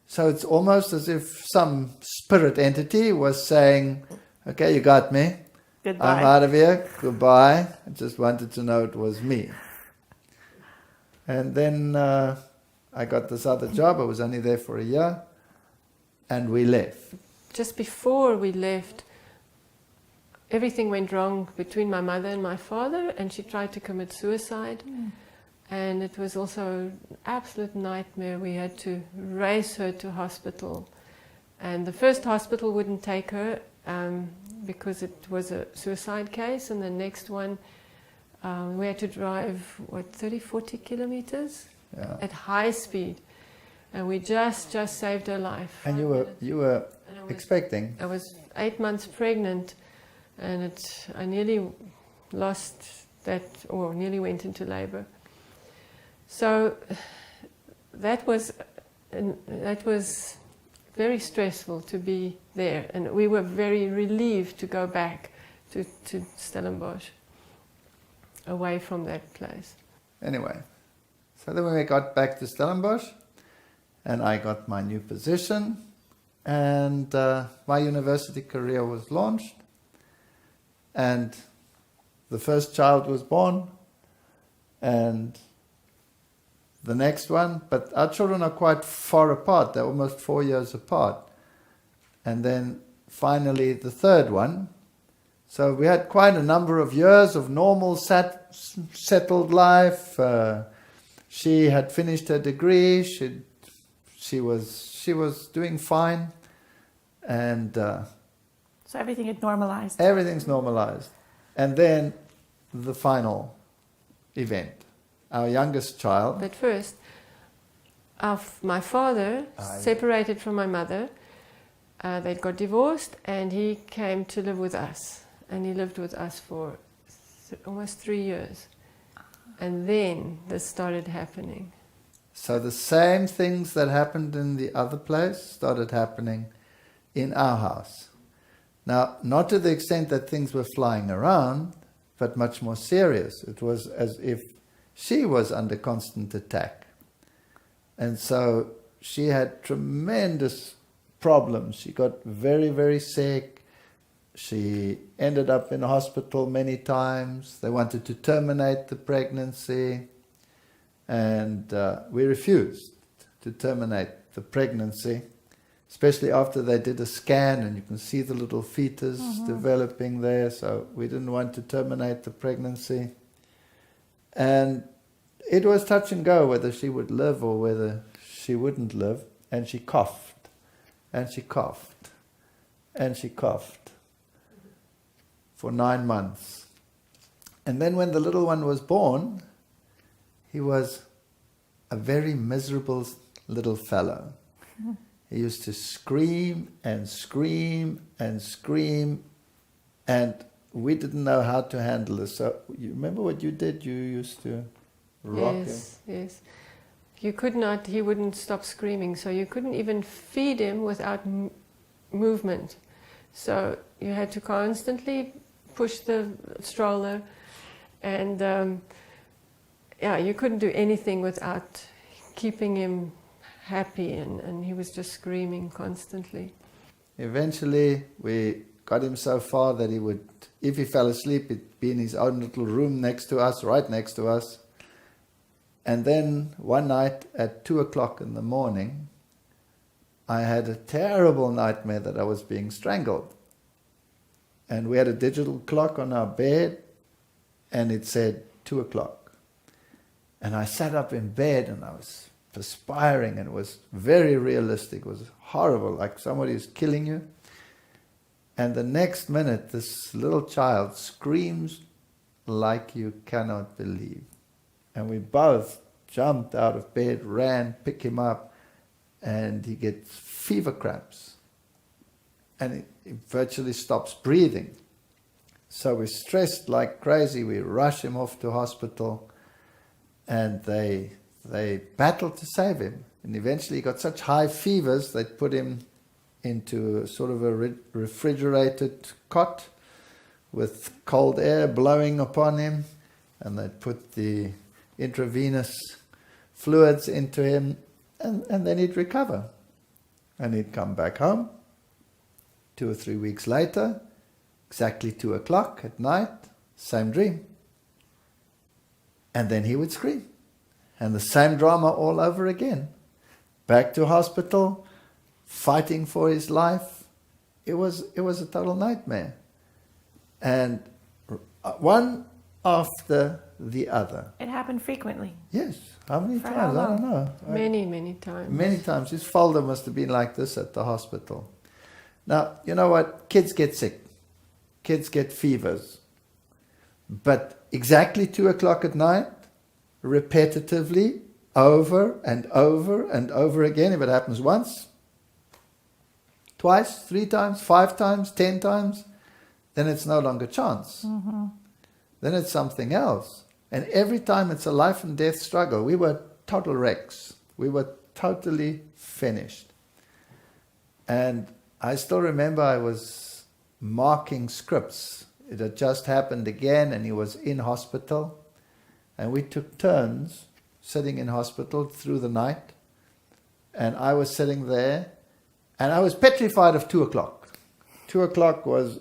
[SPEAKER 2] So it's almost as if some spirit entity was saying, okay, you got me.
[SPEAKER 1] Goodbye.
[SPEAKER 2] I'm out of here. Goodbye. I just wanted to know it was me. And then I got this other job. I was only there for a year. And we left.
[SPEAKER 3] Just before we left, everything went wrong between my mother and my father, and she tried to commit suicide. And it was also an absolute nightmare. We had to race her to hospital. And the first hospital wouldn't take her because it was a suicide case. And the next one, we had to drive, 30, 40 kilometers at high speed. And we just saved her life.
[SPEAKER 2] And you were expecting?
[SPEAKER 3] I was 8 months pregnant, and I nearly lost that, or nearly went into labor. So that was very stressful to be there, and we were very relieved to go back to Stellenbosch, away from that place.
[SPEAKER 2] Anyway, so then we got back to Stellenbosch, and I got my new position, and my university career was launched, and the first child was born, and the next one, but our children are quite far apart. They're almost 4 years apart. And then finally the third one. So we had quite a number of years of normal settled life. She had finished her degree. She was doing fine. And
[SPEAKER 1] so everything had normalized.
[SPEAKER 2] Everything's normalized. And then the final event. Our youngest child.
[SPEAKER 3] But first, my father separated from my mother. They got divorced, and he came to live with us. And he lived with us for almost 3 years. And then this started happening.
[SPEAKER 2] So the same things that happened in the other place started happening in our house. Now, not to the extent that things were flying around, but much more serious. It was as if she was under constant attack. And so she had tremendous problems. She got very, very sick. She ended up in hospital many times. They wanted to terminate the pregnancy. And we refused to terminate the pregnancy, especially after they did a scan and you can see the little fetus developing there. So we didn't want to terminate the pregnancy. And it was touch and go whether she would live or whether she wouldn't live. And she coughed, and she coughed, and she coughed for 9 months. And then when the little one was born, he was a very miserable little fellow. He used to scream and scream and scream, and we didn't know how to handle this. So you remember what you did? You used to rock him.
[SPEAKER 3] Yes. You could not, he wouldn't stop screaming, so you couldn't even feed him without movement. So you had to constantly push the stroller, and you couldn't do anything without keeping him happy, and he was just screaming constantly.
[SPEAKER 2] Eventually we got him so far that he would, if he fell asleep, he'd be in his own little room next to us, right next to us. And then one night at 2 o'clock in the morning, I had a terrible nightmare that I was being strangled. And we had a digital clock on our bed, and it said 2 o'clock. And I sat up in bed and I was perspiring, and it was very realistic. It was horrible, like somebody was killing you. And the next minute, this little child screams like you cannot believe. And we both jumped out of bed, ran, pick him up, and he gets fever cramps. And he virtually stops breathing. So we're stressed like crazy. We rush him off to hospital, and they battled to save him. And eventually he got such high fevers, they put him into sort of a refrigerated cot with cold air blowing upon him, and they put the intravenous fluids into him, and then he'd recover. And he'd come back home 2 or 3 weeks later, exactly 2 o'clock at night, same dream. And then he would scream. And the same drama all over again. Back to hospital, fighting for his life. It was a total nightmare. And one after the other.
[SPEAKER 1] It happened frequently.
[SPEAKER 2] Yes. How many
[SPEAKER 1] For
[SPEAKER 2] times?
[SPEAKER 1] how
[SPEAKER 2] I don't
[SPEAKER 1] long?
[SPEAKER 2] know.
[SPEAKER 3] Many times.
[SPEAKER 2] Many times. His folder must have been like this at the hospital. Now, you know what? Kids get sick. Kids get fevers. But exactly 2 o'clock at night, repetitively, over and over and over again, if it happens once, twice, 3 times, 5 times, 10 times, then it's no longer chance. Mm-hmm. Then it's something else. And every time it's a life and death struggle. We were total wrecks. We were totally finished. And I still remember I was marking scripts. It had just happened again, and he was in hospital. And we took turns sitting in hospital through the night. And I was sitting there, and I was petrified of 2 o'clock. 2 o'clock was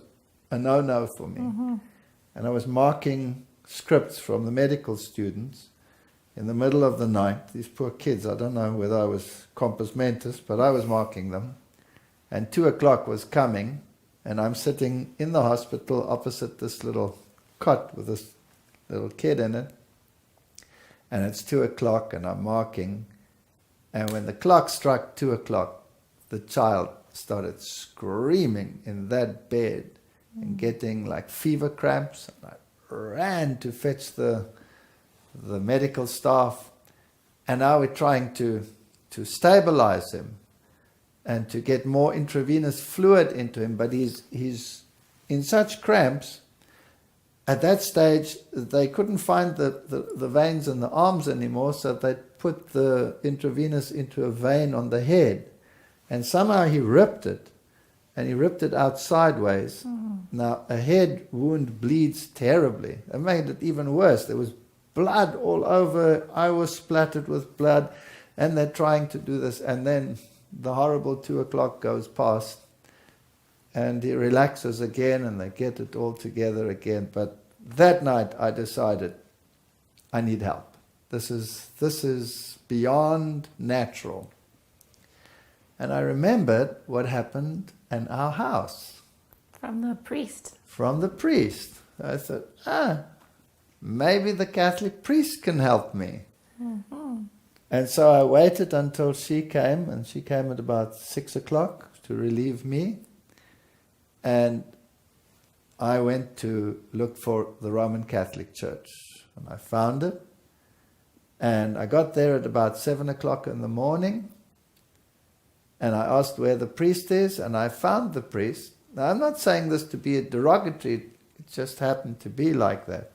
[SPEAKER 2] a no-no for me. Mm-hmm. And I was marking scripts from the medical students in the middle of the night. These poor kids, I don't know whether I was compos mentis, but I was marking them. And 2 o'clock was coming, and I'm sitting in the hospital opposite this little cot with this little kid in it. And it's 2 o'clock, and I'm marking. And when the clock struck 2 o'clock, the child started screaming in that bed and getting like fever cramps. And I ran to fetch the medical staff. And now we're trying to stabilize him and to get more intravenous fluid into him. But he's in such cramps. at that stage, they couldn't find the veins in the arms anymore, so they put the intravenous into a vein on the head. And somehow he ripped it, and he ripped it out sideways. Now, a head wound bleeds terribly. It made it even worse. There was blood all over. I was splattered with blood, and they're trying to do this. And then the horrible 2 o'clock goes past, and he relaxes again, and they get it all together again. But that night I decided, I need help. This is beyond natural. And I remembered what happened in our house.
[SPEAKER 1] From the priest.
[SPEAKER 2] From the priest. I thought, maybe the Catholic priest can help me. And so I waited until she came, and she came at about 6 o'clock to relieve me. And I went to look for the Roman Catholic Church. And I found it. And I got there at about 7 o'clock in the morning. And I asked where the priest is, and I found the priest. Now, I'm not saying this to be a derogatory, it just happened to be like that.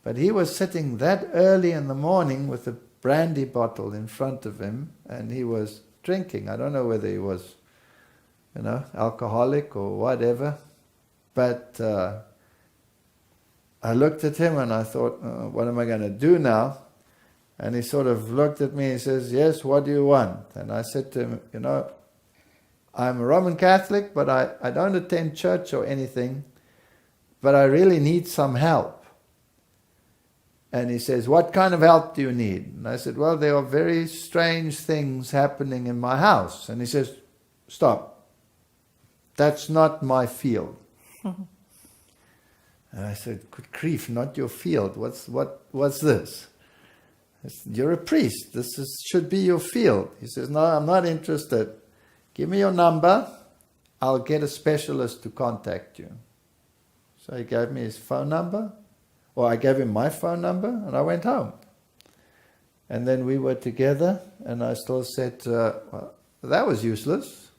[SPEAKER 2] But he was sitting that early in the morning with a brandy bottle in front of him, and he was drinking. I don't know whether he was, alcoholic or whatever. But I looked at him and I thought, what am I going to do now? And he sort of looked at me and says, yes, what do you want? And I said to him, I'm a Roman Catholic, but I don't attend church or anything, but I really need some help. And he says, what kind of help do you need? And I said, well, there are very strange things happening in my house. And he says, stop. That's not my field. And I said, good grief, not your field. What's this? You're a priest. This should be your field. He says, no, I'm not interested. Give me your number. I'll get a specialist to contact you. So he gave me his phone number, or I gave him my phone number, and I went home. And then we were together, and I still said, well, that was useless.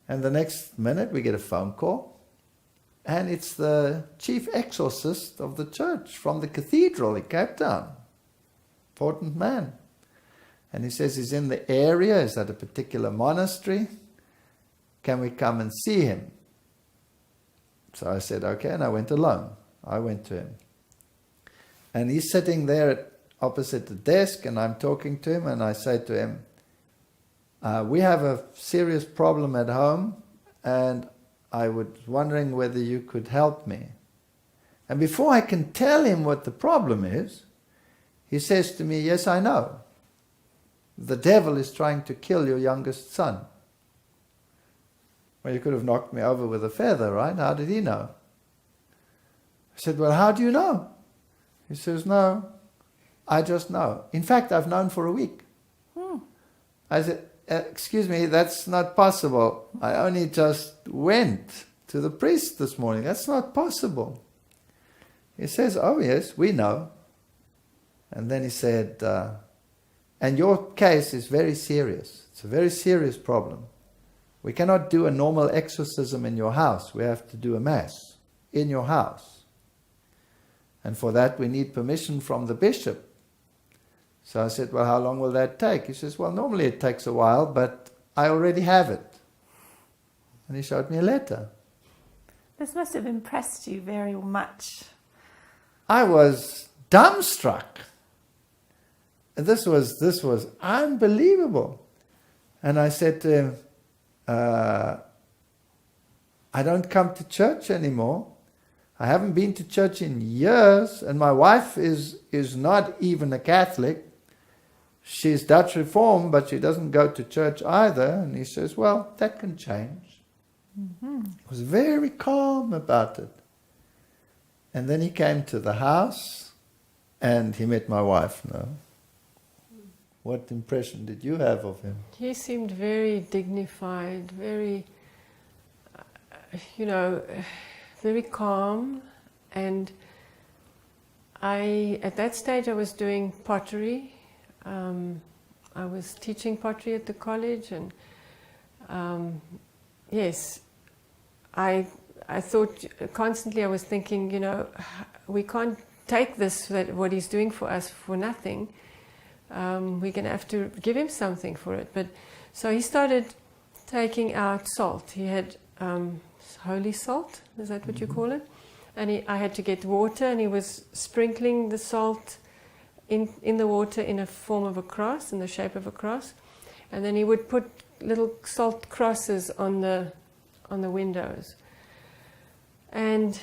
[SPEAKER 2] And the next minute we get a phone call, and it's the chief exorcist of the church from the cathedral in Cape Town. Important man. And he says he's in the area, he's at a particular monastery. Can we come and see him? So I said, okay, and I went alone. I went to him. And he's sitting there opposite the desk, and I'm talking to him, and I say to him, we have a serious problem at home, and I was wondering whether you could help me. And before I can tell him what the problem is, he says to me, yes, I know. The devil is trying to kill your youngest son. Well, you could have knocked me over with a feather, right? How did he know? I said, well, how do you know? He says, no, I just know. In fact, I've known for a week. I said, excuse me, that's not possible. I only just went to the priest this morning. That's not possible. He says, oh yes, we know. And then he said, and your case is very serious. It's a very serious problem. We cannot do a normal exorcism in your house. We have to do a mass in your house. And for that we need permission from the bishop. So I said, well, how long will that take? He says, well, normally it takes a while, but I already have it. And he showed me a letter.
[SPEAKER 1] This must have impressed you very much.
[SPEAKER 2] I was dumbstruck. This was unbelievable. And I said to him, I don't come to church anymore. I haven't been to church in years, and my wife is not even a Catholic. She's Dutch Reformed, but she doesn't go to church either. And he says, well, that can change. He was very calm about it. And then he came to the house, and he met my wife now. What impression did you have of him?
[SPEAKER 3] He seemed very dignified, very, very calm. And at that stage I was doing pottery. I was teaching pottery at the college, and yes, I I thought constantly, I was thinking, you know, we can't take this, that what he's doing for us, for nothing. We're going to have to give him something for it. But so he started taking out salt. He had holy salt, is that what you call it? And I had to get water, and he was sprinkling the salt in the water in a form of a cross, in the shape of a cross. And then he would put little salt crosses on the windows. And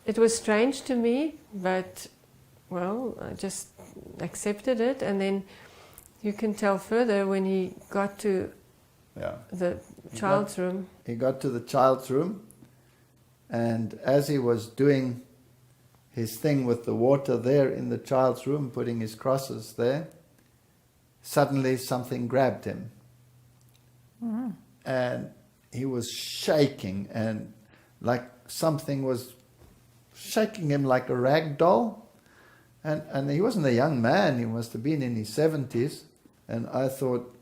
[SPEAKER 3] it was strange to me, but, well, I just accepted it. And then you can tell further when he got to the child's room.
[SPEAKER 2] He got to the child's room, and as he was doing his thing with the water there in the child's room, putting his crosses there, suddenly something grabbed him. Mm. And he was shaking, and like something was shaking him like a rag doll. And he wasn't a young man, he must have been in his 70s. And I thought,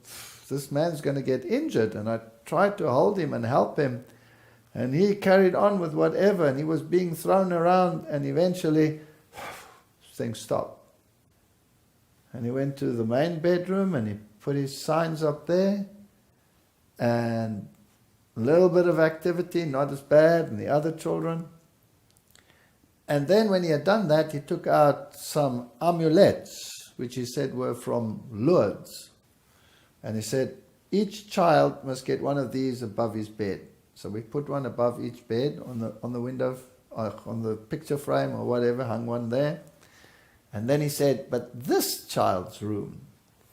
[SPEAKER 2] this man's going to get injured. And I tried to hold him and help him. And he carried on with whatever, and he was being thrown around, and eventually things stopped. And he went to the main bedroom, and he put his signs up there, and a little bit of activity, not as bad, and the other children. And then when he had done that, he took out some amulets, which he said were from Lourdes. And he said, each child must get one of these above his bed. So we put one above each bed on the window, on the picture frame or whatever, hung one there. And then he said, but this child's room,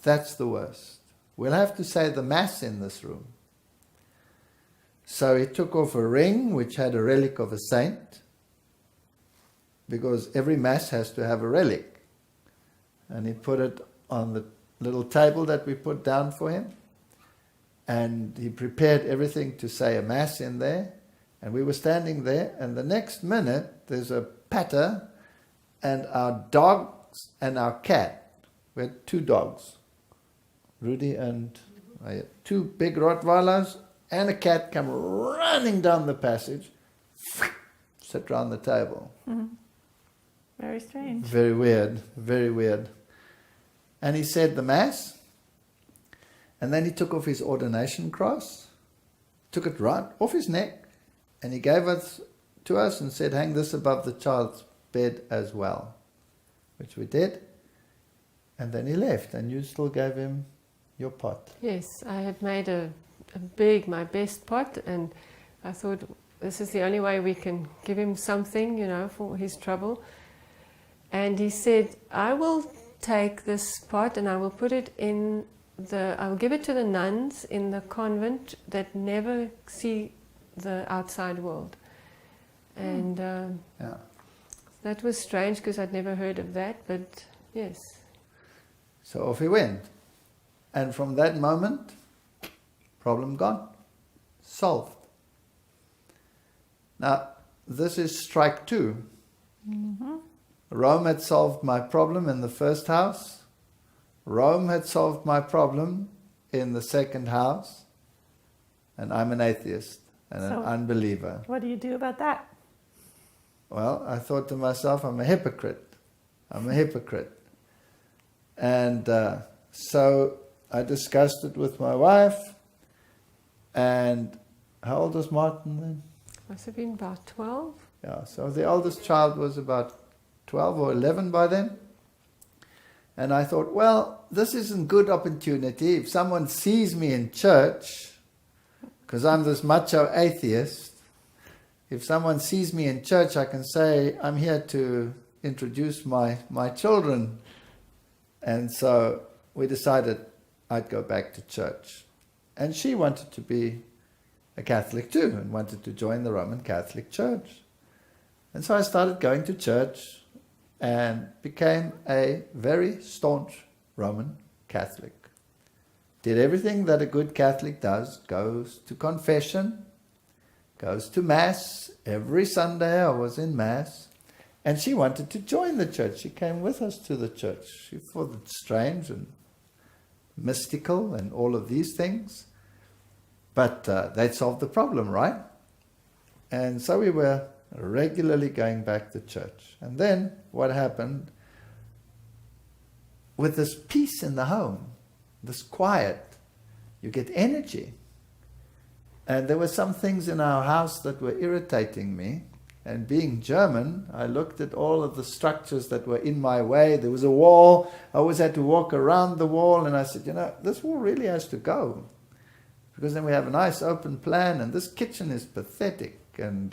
[SPEAKER 2] that's the worst. We'll have to say the Mass in this room. So he took off a ring which had a relic of a saint, because every Mass has to have a relic. And he put it on the little table that we put down for him. And he prepared everything to say a Mass in there. And we were standing there, and the next minute there's a patter, and our dogs and our cat, we had 2 dogs, Rudy and I had 2 big Rottweilers, and a cat come running down the passage, sit round the table.
[SPEAKER 1] Mm-hmm. Very strange.
[SPEAKER 2] Very weird, very weird. And he said the Mass, and then he took off his ordination cross, took it right off his neck, and he gave it to us and said, hang this above the child's bed as well, which we did. And then he left, and you still gave him your pot.
[SPEAKER 3] Yes, I had made my best pot, and I thought this is the only way we can give him something, you know, for his trouble. And he said, I will take this pot and I will put it in I'll give it to the nuns in the convent that never see the outside world. And that was strange, because I'd never heard of that, but yes.
[SPEAKER 2] So off he went. And from that moment, problem gone. Solved. Now, this is strike 2. Mm-hmm. Rome had solved my problem in the first house. Rome had solved my problem in the second house. And I'm an atheist and an unbeliever.
[SPEAKER 1] What do you do about that?
[SPEAKER 2] Well, I thought to myself, I'm a hypocrite. I'm a hypocrite. And so I discussed it with my wife. And how old was Martin then?
[SPEAKER 3] Must have been about 12.
[SPEAKER 2] Yeah, so the oldest child was about 12 or 11 by then. And I thought, well, this isn't good opportunity. If someone sees me in church, because I'm this macho atheist, if someone sees me in church, I can say, I'm here to introduce my children. And so we decided I'd go back to church. And she wanted to be a Catholic too, and wanted to join the Roman Catholic Church. And so I started going to church and became a very staunch Roman Catholic. Did everything that a good Catholic does, goes to confession, goes to Mass. Every Sunday I was in Mass. And she wanted to join the church. She came with us to the church. She thought it strange and mystical and all of these things. But they'd solved the problem, right? And so we were regularly going back to church. And then what happened, with this peace in the home, this quiet, you get energy. And there were some things in our house that were irritating me. And being German, I looked at all of the structures that were in my way. There was a wall. I always had to walk around the wall. And I said, this wall really has to go. Because then we have a nice open plan. And this kitchen is pathetic. And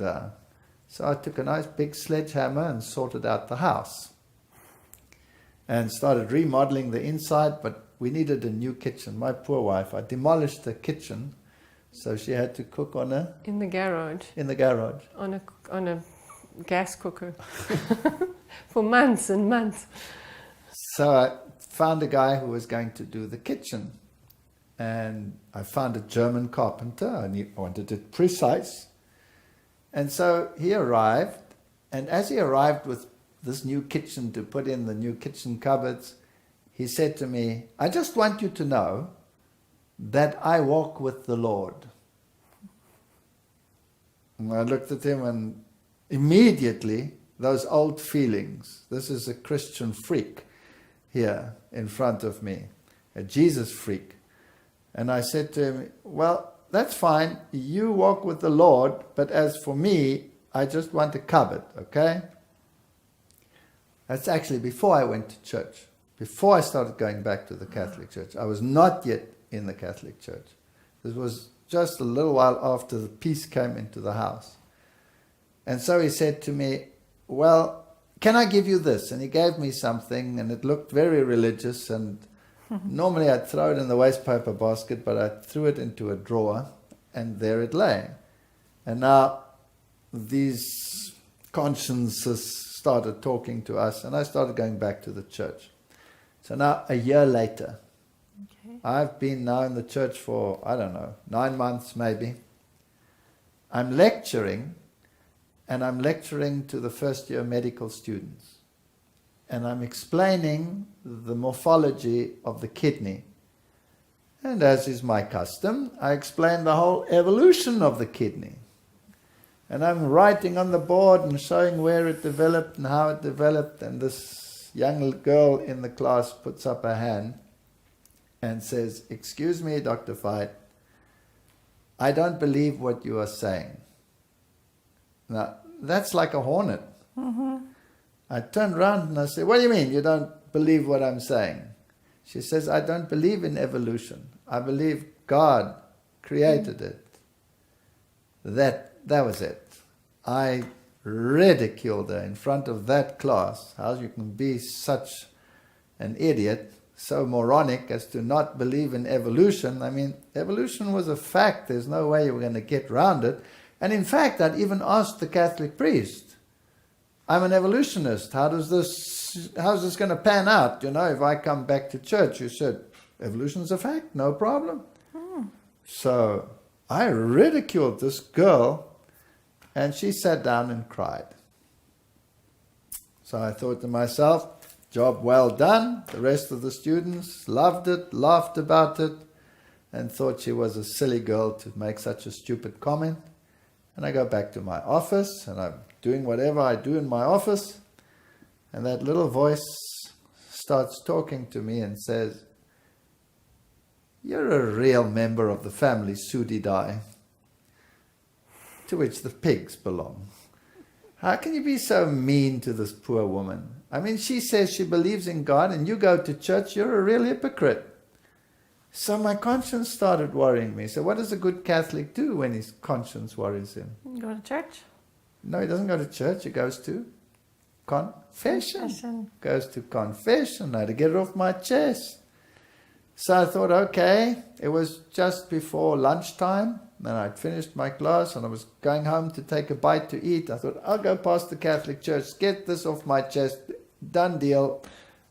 [SPEAKER 2] so I took a nice big sledgehammer and sorted out the house. And started remodeling the inside. But we needed a new kitchen. My poor wife, I demolished the kitchen. So she had to cook
[SPEAKER 3] in the garage.
[SPEAKER 2] In the garage.
[SPEAKER 3] On a gas cooker. For months and months.
[SPEAKER 2] So I found a guy who was going to do the kitchen. And I found a German carpenter. I wanted it precise. And so he arrived. And as he arrived with this new kitchen to put in the new kitchen cupboards, he said to me, I just want you to know that I walk with the Lord. And I looked at him and immediately those old feelings, this is a Christian freak here in front of me, a Jesus freak. And I said to him, well, that's fine, you walk with the Lord, but as for me, I just want a cupboard, okay? That's actually before I went to church, before I started going back to the Catholic Church. I was not yet in the Catholic Church. This was just a little while after the peace came into the house. And so he said to me, well, can I give you this? And he gave me something, and it looked very religious, and normally I'd throw it in the waste paper basket, but I threw it into a drawer, and there it lay. And now these consciences started talking to us, and I started going back to the church. So now, a year later, I've been now in the church for, 9 months maybe. I'm lecturing, and I'm lecturing to the first year medical students. And I'm explaining the morphology of the kidney. And as is my custom, I explain the whole evolution of the kidney. And I'm writing on the board and showing where it developed and how it developed. And this young girl in the class puts up her hand and says, excuse me, Dr. Veit, I don't believe what you are saying. Now, that's like a hornet. Mm-hmm. I turned around and I said, what do you mean you don't believe what I'm saying? She says, I don't believe in evolution. I believe God created it. That was it. I ridiculed her in front of that class. How you can be such an idiot, so moronic as to not believe in evolution. I mean, evolution was a fact. There's no way you were going to get around it. And in fact, I'd even asked the Catholic priest, I'm an evolutionist. How's this going to pan out? If I come back to church, you said, evolution's a fact, no problem. So I ridiculed this girl, and she sat down and cried. So I thought to myself, job well done. The rest of the students loved it, laughed about it, and thought she was a silly girl to make such a stupid comment. And I go back to my office, and I'm doing whatever I do in my office, and that little voice starts talking to me and says, you're a real member of the family Sudidai, to which the pigs belong. How can you be so mean to this poor woman? I mean, she says she believes in God, and you go to church, you're a real hypocrite. So my conscience started worrying me. So what does a good Catholic do when his conscience worries him?
[SPEAKER 1] Go to church?
[SPEAKER 2] No, he doesn't go to church. He goes to confession. Goes to confession. I had to get it off my chest. So I thought, okay, it was just before lunchtime, and I'd finished my class, and I was going home to take a bite to eat. I thought, I'll go past the Catholic church, get this off my chest, done deal,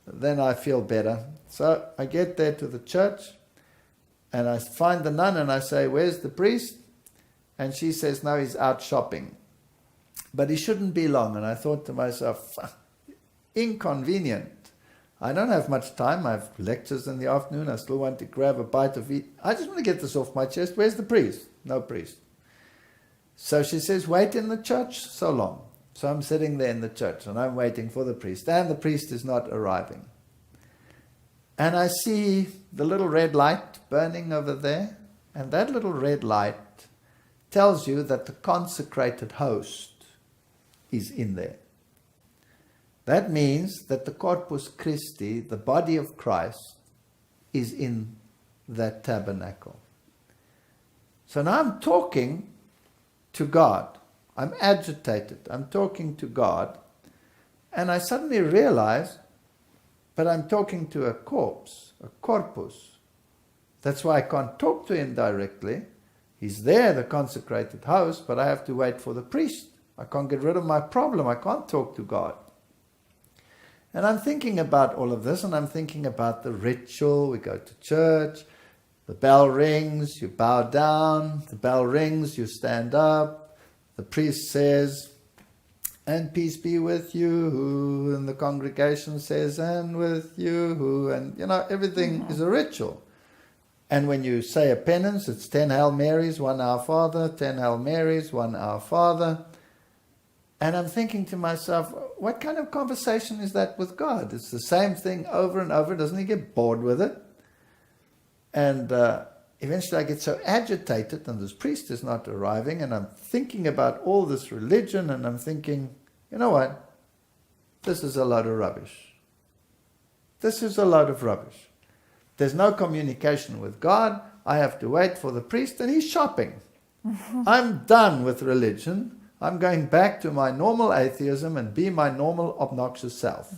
[SPEAKER 2] then I feel better. So I get there to the church, and I find the nun, and I say, where's the priest? And she says, no, he's out shopping. But he shouldn't be long. And I thought to myself, inconvenient. I don't have much time. I have lectures in the afternoon. I still want to grab a bite of eat. I just want to get this off my chest. Where's the priest? No priest. So she says, wait in the church so long. So I'm sitting there in the church and I'm waiting for the priest, and the priest is not arriving. And I see the little red light burning over there, and that little red light tells you that the consecrated host is in there. That means that the Corpus Christi, the body of Christ, is in that tabernacle. So now I'm talking to God. I'm agitated. I'm talking to God. And I suddenly realize, but I'm talking to a corpse, a corpus. That's why I can't talk to him directly. He's there, the consecrated host, but I have to wait for the priest. I can't get rid of my problem. I can't talk to God. And I'm thinking about all of this, and I'm thinking about the ritual. We go to church, the bell rings, you bow down, the bell rings, you stand up, the priest says, and peace be with you, and the congregation says, and with you, and everything is a ritual. And when you say a penance, it's 10 Hail Marys, 1 Our Father, 10 Hail Marys, 1 Our Father. And I'm thinking to myself, what kind of conversation is that with God? It's the same thing over and over. Doesn't he get bored with it? And eventually I get so agitated, and this priest is not arriving, and I'm thinking about all this religion, and I'm thinking, you know what? This is a load of rubbish. This is a load of rubbish. There's no communication with God. I have to wait for the priest, and he's shopping. I'm done with religion. I'm going back to my normal atheism and be my normal obnoxious self.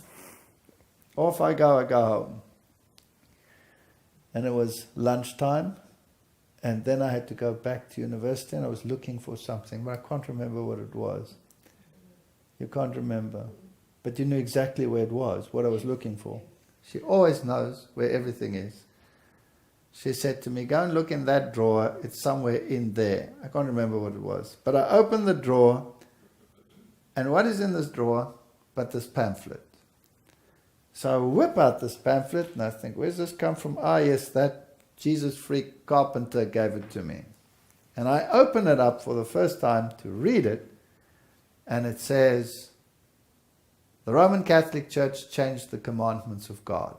[SPEAKER 2] Off I go home. And it was lunchtime, and then I had to go back to university, and I was looking for something, but I can't remember what it was. You can't remember. But you knew exactly where it was, what I was looking for. She always knows where everything is. She said to me, go and look in that drawer. It's somewhere in there. I can't remember what it was. But I opened the drawer, and what is in this drawer but this pamphlet? So I whip out this pamphlet, and I think, where's this come from? Ah, yes, that Jesus freak carpenter gave it to me. And I open it up for the first time to read it, and it says, the Roman Catholic Church changed the commandments of God.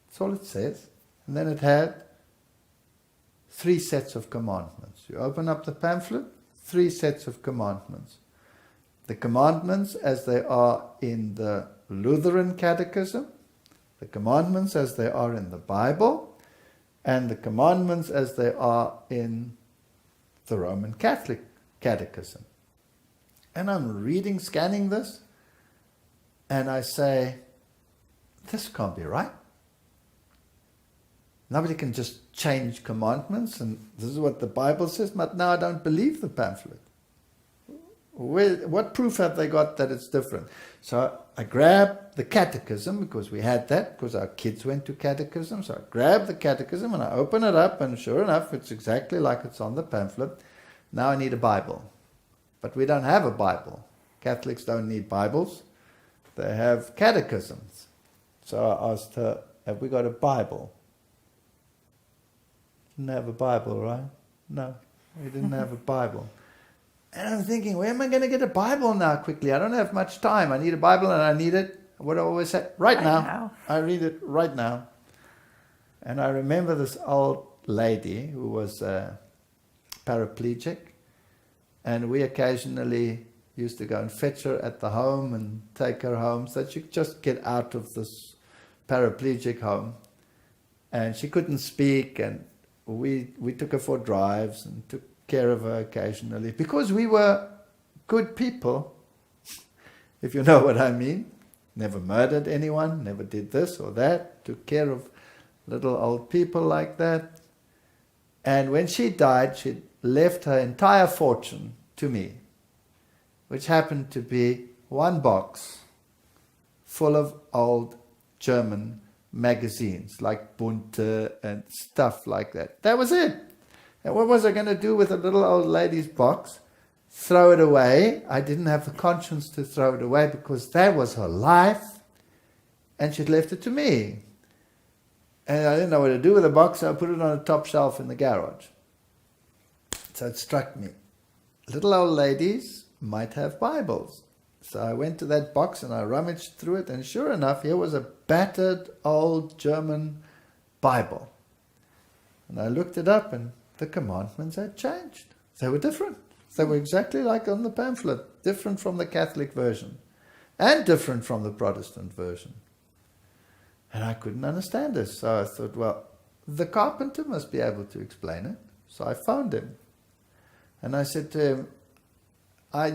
[SPEAKER 2] That's all it says. And then it had 3 sets of commandments. You open up the pamphlet, 3 sets of commandments. The commandments as they are in the Lutheran Catechism, the commandments as they are in the Bible, and the commandments as they are in the Roman Catholic Catechism. And I'm reading, scanning this, and I say, this can't be right. Nobody can just change commandments, and this is what the Bible says, but now I don't believe the pamphlet. What proof have they got that it's different? So I grabbed the catechism, because we had that, because our kids went to catechism. So I grabbed the catechism and I open it up, and sure enough, it's exactly like it's on the pamphlet. Now I need a Bible. But we don't have a Bible. Catholics don't need Bibles. They have catechisms. So I asked her, have we got a Bible? Didn't have a Bible, right? No, we didn't have a Bible. And I'm thinking, where am I going to get a Bible now quickly? I don't have much time. I need a Bible, and I need it, what I always say, right now. I read it right now. And I remember this old lady who was paraplegic, and we occasionally used to go and fetch her at the home and take her home so that she could just get out of this paraplegic home. And she couldn't speak, and we took her for drives and took care of her occasionally, because we were good people, if you know what I mean. Never murdered anyone, never did this or that, took care of little old people like that. And when she died, she left her entire fortune to me, which happened to be 1 box full of old German magazines like Puta and stuff like that. That was it. And what was I going to do with a little old lady's box? Throw it away? I didn't have the conscience to throw it away, because that was her life, and she'd left it to me. And I didn't know what to do with the box, so I put it on a top shelf in the garage. So it struck me. little old ladies might have Bibles. So I went to that box and I rummaged through it, and sure enough, here was a battered old German Bible. And I looked it up, and the commandments had changed. They were different. They were exactly like on the pamphlet, different from the Catholic version, and different from the Protestant version. And I couldn't understand this. So I thought, well, the carpenter must be able to explain it. So I phoned him. And I said to him,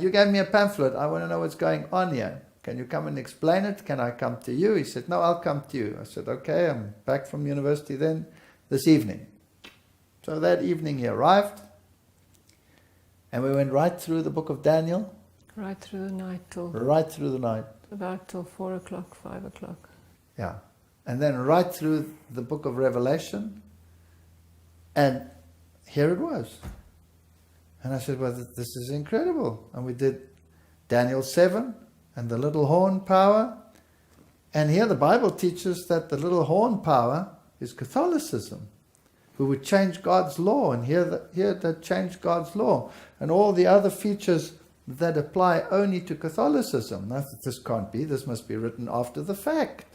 [SPEAKER 2] you gave me a pamphlet. I want to know what's going on here. Can you come and explain it? Can I come to you? He said, no, I'll come to you. I said, okay, I'm back from university then this evening. So that evening he arrived. And we went right through the book of Daniel.
[SPEAKER 3] Right through the night till...
[SPEAKER 2] Right through the night.
[SPEAKER 3] About till 4 o'clock, 5 o'clock.
[SPEAKER 2] Yeah. And then right through the book of Revelation. And here it was. And I said, well, this is incredible. And we did Daniel 7 and the little horn power. And here the Bible teaches that the little horn power is Catholicism, who would change God's law. And here that changed God's law. And all the other features that apply only to Catholicism. Now, this can't be. This must be written after the fact.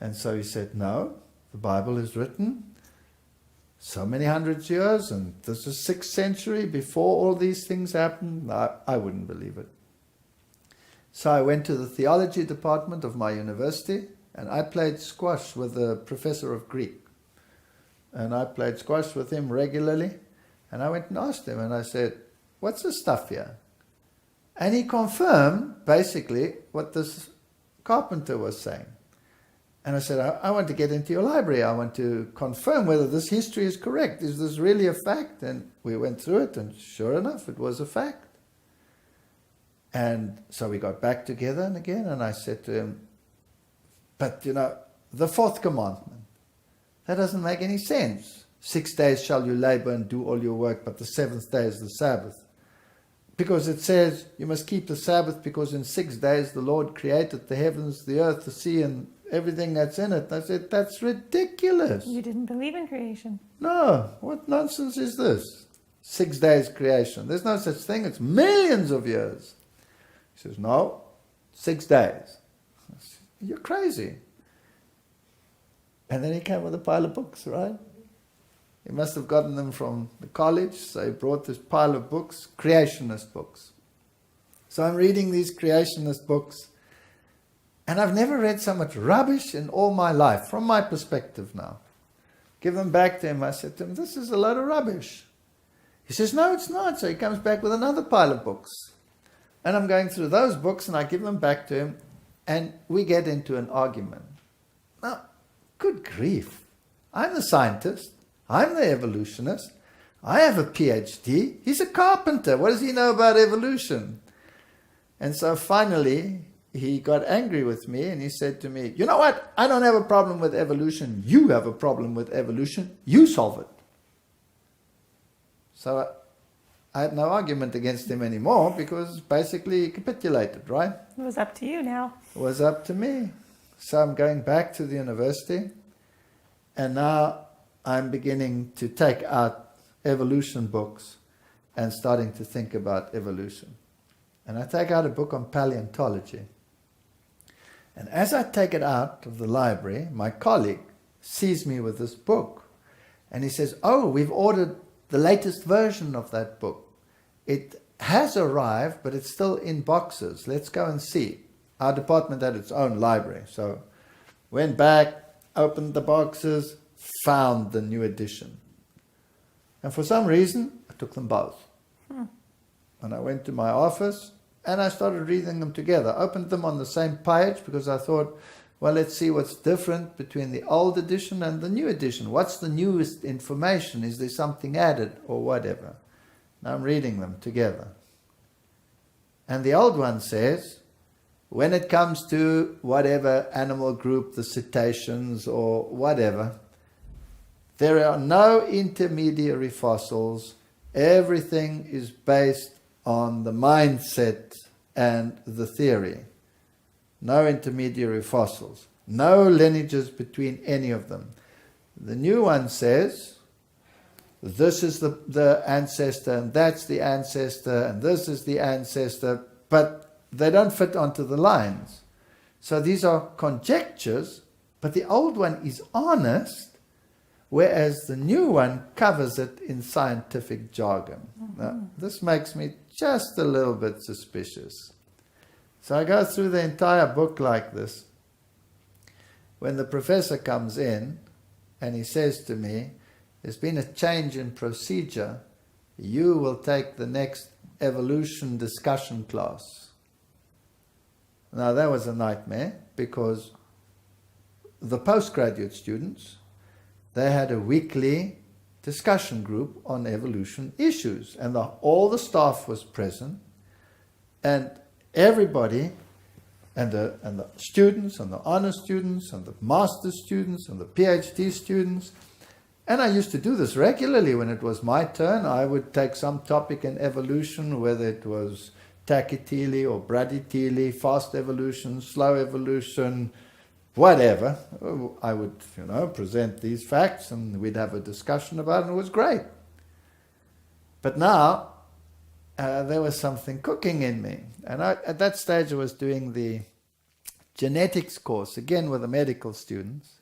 [SPEAKER 2] And so he said, no, the Bible is written so many hundreds of years, and this is 6th century before all these things happened. I wouldn't believe it. So I went to the theology department of my university, and I played squash with a professor of Greek. And I played squash with him regularly, and I went and asked him, and I said, what's this stuff here? And he confirmed, basically, what this carpenter was saying. And I said, I want to get into your library. I want to confirm whether this history is correct. Is this really a fact? And we went through it, and sure enough, it was a fact. And so we got back together and again, and I said to him, but the 4th commandment, that doesn't make any sense. 6 days shall you labor and do all your work, but the 7th day is the Sabbath. Because it says you must keep the Sabbath because in 6 days the Lord created the heavens, the earth, the sea, and everything that's in it. I said, that's ridiculous.
[SPEAKER 1] You didn't believe in creation.
[SPEAKER 2] No, what nonsense is this? 6 days creation. There's no such thing. It's millions of years. He says, no, 6 days. I said, you're crazy. And then he came with a pile of books, right? He must have gotten them from the college, so he brought this pile of books, creationist books. So I'm reading these creationist books, and I've never read so much rubbish in all my life, from my perspective now. Give them back to him. I said to him, this is a load of rubbish. He says, no, it's not. So he comes back with another pile of books. And I'm going through those books, and I give them back to him, and we get into an argument. Now, good grief. I'm the scientist. I'm the evolutionist. I have a PhD. He's a carpenter. What does he know about evolution? And so finally, he got angry with me and he said to me, you know what? I don't have a problem with evolution. You have a problem with evolution. You solve it. So I had no argument against him anymore because basically he capitulated, right?
[SPEAKER 1] It was up to you now.
[SPEAKER 2] It was up to me. So I'm going back to the university, and now I'm beginning to take out evolution books and starting to think about evolution. And I take out a book on paleontology. And as I take it out of the library, my colleague sees me with this book. And he says, oh, we've ordered the latest version of that book. It has arrived, but it's still in boxes. Let's go and see. Our department had its own library. So went back, opened the boxes, found the new edition. And for some reason, I took them both. And I went to my office and I started reading them together. Opened them on the same page because I thought, well, let's see what's different between the old edition and the new edition. What's the newest information? Is there something added or whatever? Now I'm reading them together. And the old one says, when it comes to whatever animal group, the cetaceans or whatever, there are no intermediary fossils. Everything is based on the mindset and the theory. No intermediary fossils. No lineages between any of them. The new one says, this is the ancestor, and that's the ancestor, and this is the ancestor, but they don't fit onto the lines. So these are conjectures, but the old one is honest, whereas the new one covers it in scientific jargon. Now, this makes me just a little bit suspicious. So I go through the entire book like this. When the professor comes in and he says to me, there's been a change in procedure, you will take the next evolution discussion class. Now that was a nightmare, because the postgraduate students, they had a weekly discussion group on evolution issues, and all the staff was present, and everybody, and the students, and the honor students, and the master students, and the PhD students. And I used to do this regularly. When it was my turn, I would take some topic in evolution, whether it was Tachytele or Bradytele, fast evolution, slow evolution, whatever. I would, present these facts, and we'd have a discussion about it, and it was great. But now, there was something cooking in me. And at that stage I was doing the genetics course, again with the medical students.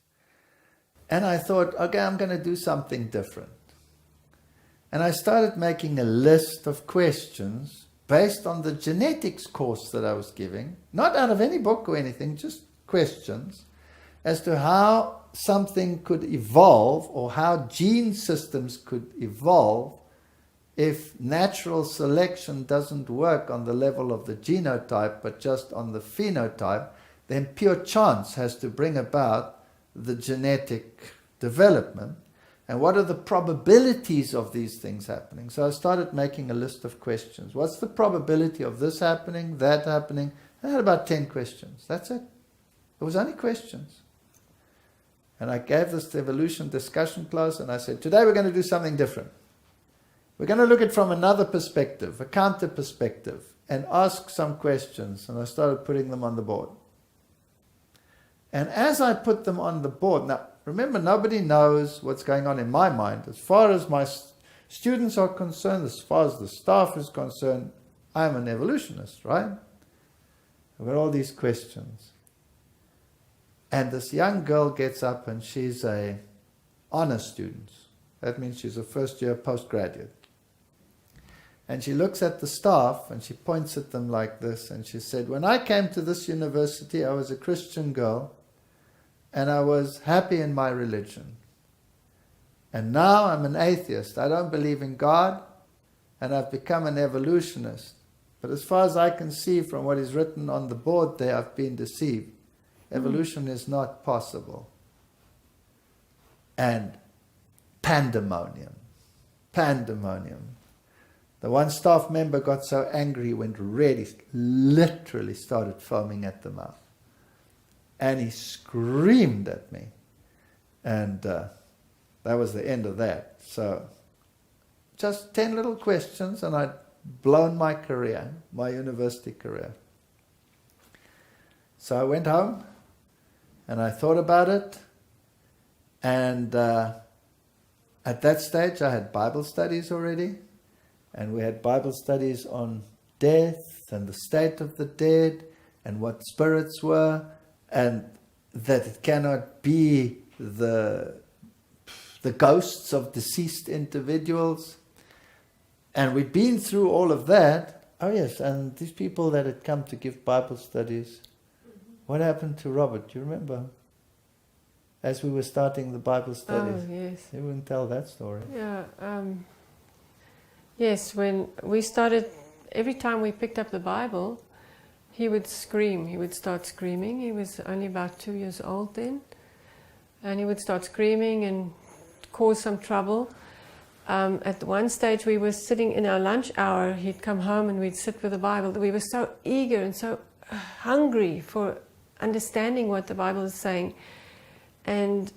[SPEAKER 2] And I thought, okay, I'm going to do something different. And I started making a list of questions based on the genetics course that I was giving, not out of any book or anything, just questions, as to how something could evolve, or how gene systems could evolve, if natural selection doesn't work on the level of the genotype, but just on the phenotype, then pure chance has to bring about the genetic development. And what are the probabilities of these things happening? So I started making a list of questions. What's the probability of this happening, that happening? I had about 10 questions. That's it. It was only questions. And I gave this evolution discussion class, and I said, today we're going to do something different. We're going to look at it from another perspective, a counter perspective, and ask some questions. And I started putting them on the board. And as I put them on the board, now remember, nobody knows what's going on in my mind. As far as my students are concerned, as far as the staff is concerned, I'm an evolutionist, right? I've got all these questions. And this young girl gets up, and she's a honor student. That means she's a first-year postgraduate. And she looks at the staff, and she points at them like this, and she said, when I came to this university, I was a Christian girl, and I was happy in my religion. And now I'm an atheist. I don't believe in God, and I've become an evolutionist. But as far as I can see from what is written on the board there, I've been deceived. Evolution is not possible. And pandemonium. The one staff member got so angry he went red, he literally started foaming at the mouth. And he screamed at me. And that was the end of that. So just 10 little questions, and I'd blown my career, my university career. So I went home, and I thought about it. And at that stage I had Bible studies already. And we had Bible studies on death and the state of the dead and what spirits were, and that it cannot be the ghosts of deceased individuals. And we'd been through all of that. Oh yes, and these people that had come to give Bible studies, what happened to Robert? Do you remember? As we were starting the Bible studies.
[SPEAKER 3] Oh, yes.
[SPEAKER 2] You wouldn't tell that story.
[SPEAKER 3] Yeah. Yes, when we started, every time we picked up the Bible, he would scream. He would start screaming. He was only about 2 years old then. And he would start screaming and cause some trouble. At one stage we were sitting in our lunch hour. He'd come home and we'd sit with the Bible. We were so eager and so hungry for understanding what the Bible is saying. And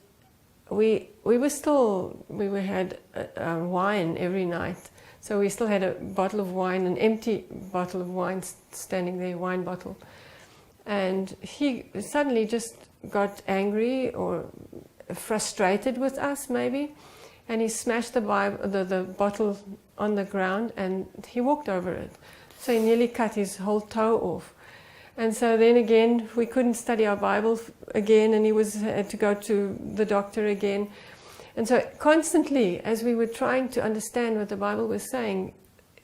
[SPEAKER 3] we had wine every night. So we still had a bottle of wine, an empty bottle of wine standing there, wine bottle. And he suddenly just got angry or frustrated with us maybe. and he smashed the bottle on the ground, and he walked over it. So he nearly cut his whole toe off. And so then again, we couldn't study our Bible again, and he had to go to the doctor again. And so constantly, as we were trying to understand what the Bible was saying,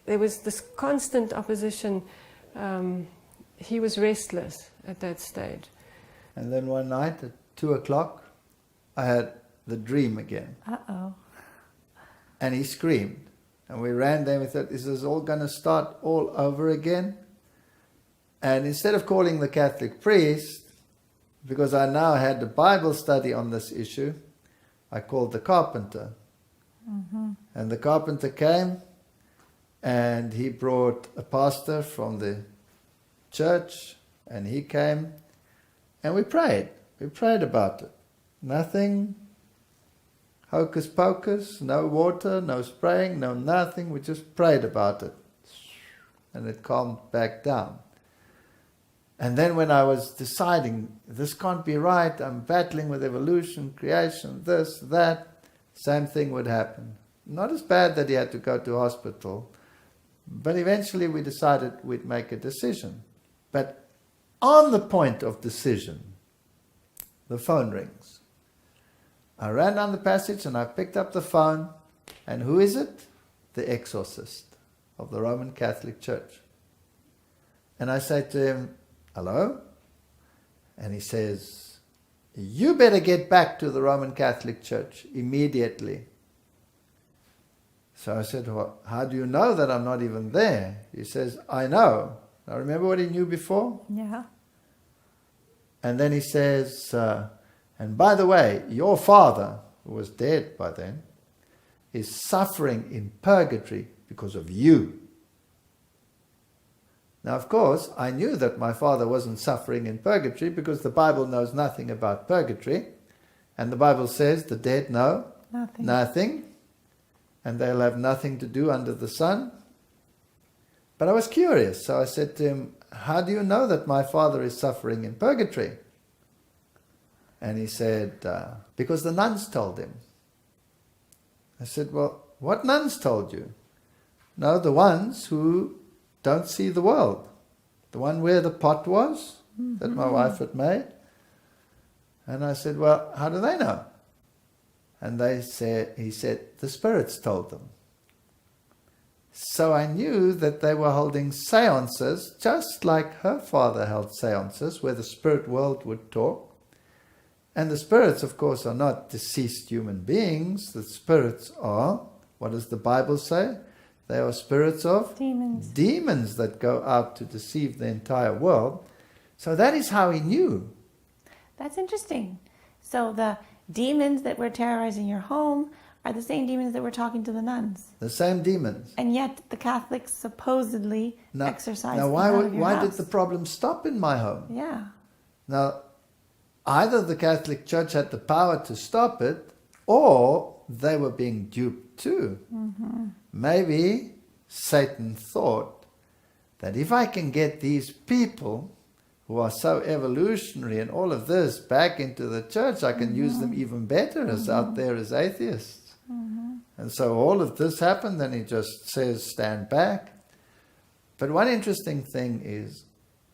[SPEAKER 3] there was this constant opposition. He was restless at that stage.
[SPEAKER 2] And then one night at 2 o'clock, I had the dream again.
[SPEAKER 1] Uh-oh.
[SPEAKER 2] And he screamed. And we ran there and we thought, is this all going to start all over again? And instead of calling the Catholic priest, because I now had a Bible study on this issue, I called the carpenter.
[SPEAKER 1] Mm-hmm.
[SPEAKER 2] And the carpenter came, and he brought a pastor from the church, and he came, and we prayed. We prayed about it. Nothing hocus pocus, no water, no spraying, no nothing. We just prayed about it. And it calmed back down. And then when I was deciding, this can't be right, I'm battling with evolution, creation, this, that, same thing would happen. Not as bad that he had to go to hospital, but eventually we decided we'd make a decision. But on the point of decision, the phone rings. I ran down the passage and I picked up the phone, and who is it? The exorcist of the Roman Catholic Church. And I say to him, hello? And he says, you better get back to the Roman Catholic Church immediately. So I said, well, how do you know that I'm not even there? He says, I know. Now remember what he knew before?
[SPEAKER 1] Yeah.
[SPEAKER 2] And then he says, and by the way, your father, who was dead by then, is suffering in purgatory because of you. Now, of course, I knew that my father wasn't suffering in purgatory because the Bible knows nothing about purgatory. And the Bible says the dead know nothing, and they'll have nothing to do under the sun. But I was curious, so I said to him, how do you know that my father is suffering in purgatory? And he said, because the nuns told him. I said, well, what nuns told you? No, the ones who don't see the world. The one where the pot was, that my wife had made. And I said, well, how do they know? And he said, the spirits told them. So I knew that they were holding seances, just like her father held seances, where the spirit world would talk. And the spirits, of course, are not deceased human beings. The spirits are, what does the Bible say? They are spirits of
[SPEAKER 1] demons.
[SPEAKER 2] Demons that go out to deceive the entire world. So that is how he knew.
[SPEAKER 1] That's interesting. So the demons that were terrorizing your home are the same demons that were talking to the nuns.
[SPEAKER 2] The same demons.
[SPEAKER 1] And yet the Catholics supposedly exorcised
[SPEAKER 2] now
[SPEAKER 1] them out of your
[SPEAKER 2] why
[SPEAKER 1] house.
[SPEAKER 2] did the problem stop in my home?
[SPEAKER 1] Yeah.
[SPEAKER 2] Now, either the Catholic Church had the power to stop it, or they were being duped too.
[SPEAKER 1] Mm-hmm.
[SPEAKER 2] Maybe Satan thought that if I can get these people who are so evolutionary and all of this back into the church, I can use them even better as out there as atheists.
[SPEAKER 1] Mm-hmm.
[SPEAKER 2] And so all of this happened, and he just says, stand back. But one interesting thing is,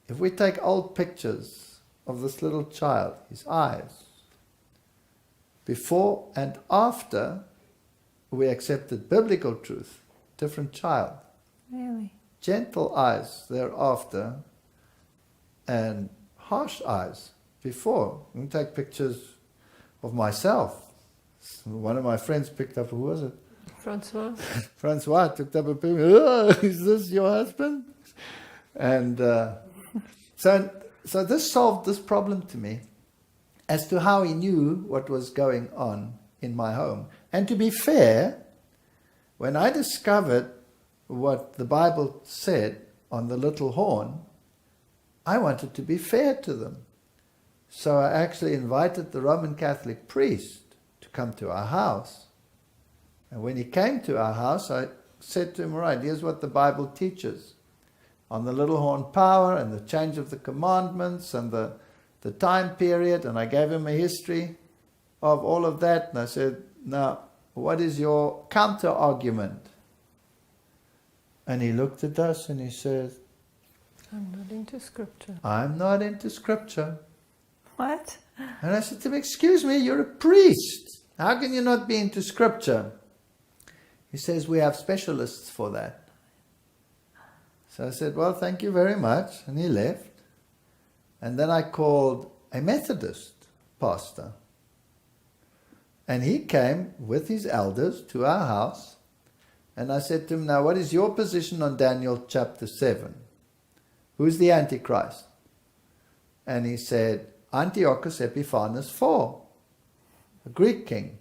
[SPEAKER 2] if we take old pictures of this little child, his eyes, before and after we accepted biblical truth, different child.
[SPEAKER 1] Really?
[SPEAKER 2] Gentle eyes thereafter, and harsh eyes before. We can take pictures of myself. One of my friends picked up, who was it?
[SPEAKER 3] Francois.
[SPEAKER 2] Francois took up a picture. Oh, is this your husband? And so this solved this problem to me as to how he knew what was going on in my home. And to be fair, when I discovered what the Bible said on the little horn, I wanted to be fair to them. So I actually invited the Roman Catholic priest to come to our house. And when he came to our house, I said to him, all right, here's what the Bible teaches on the little horn power and the change of the commandments and the time period. And I gave him a history of all of that. And I said, now, what is your counter-argument? And he looked at us and he said,
[SPEAKER 3] I'm not into scripture.
[SPEAKER 2] I'm not into scripture.
[SPEAKER 1] What?
[SPEAKER 2] And I said to him, excuse me, you're a priest. How can you not be into scripture? He says, we have specialists for that. So I said, well, thank you very much. And he left. And then I called a Methodist pastor. And he came with his elders to our house. And I said to him, now what is your position on Daniel chapter 7? Who's the Antichrist? And he said, Antiochus Epiphanes IV, a Greek king.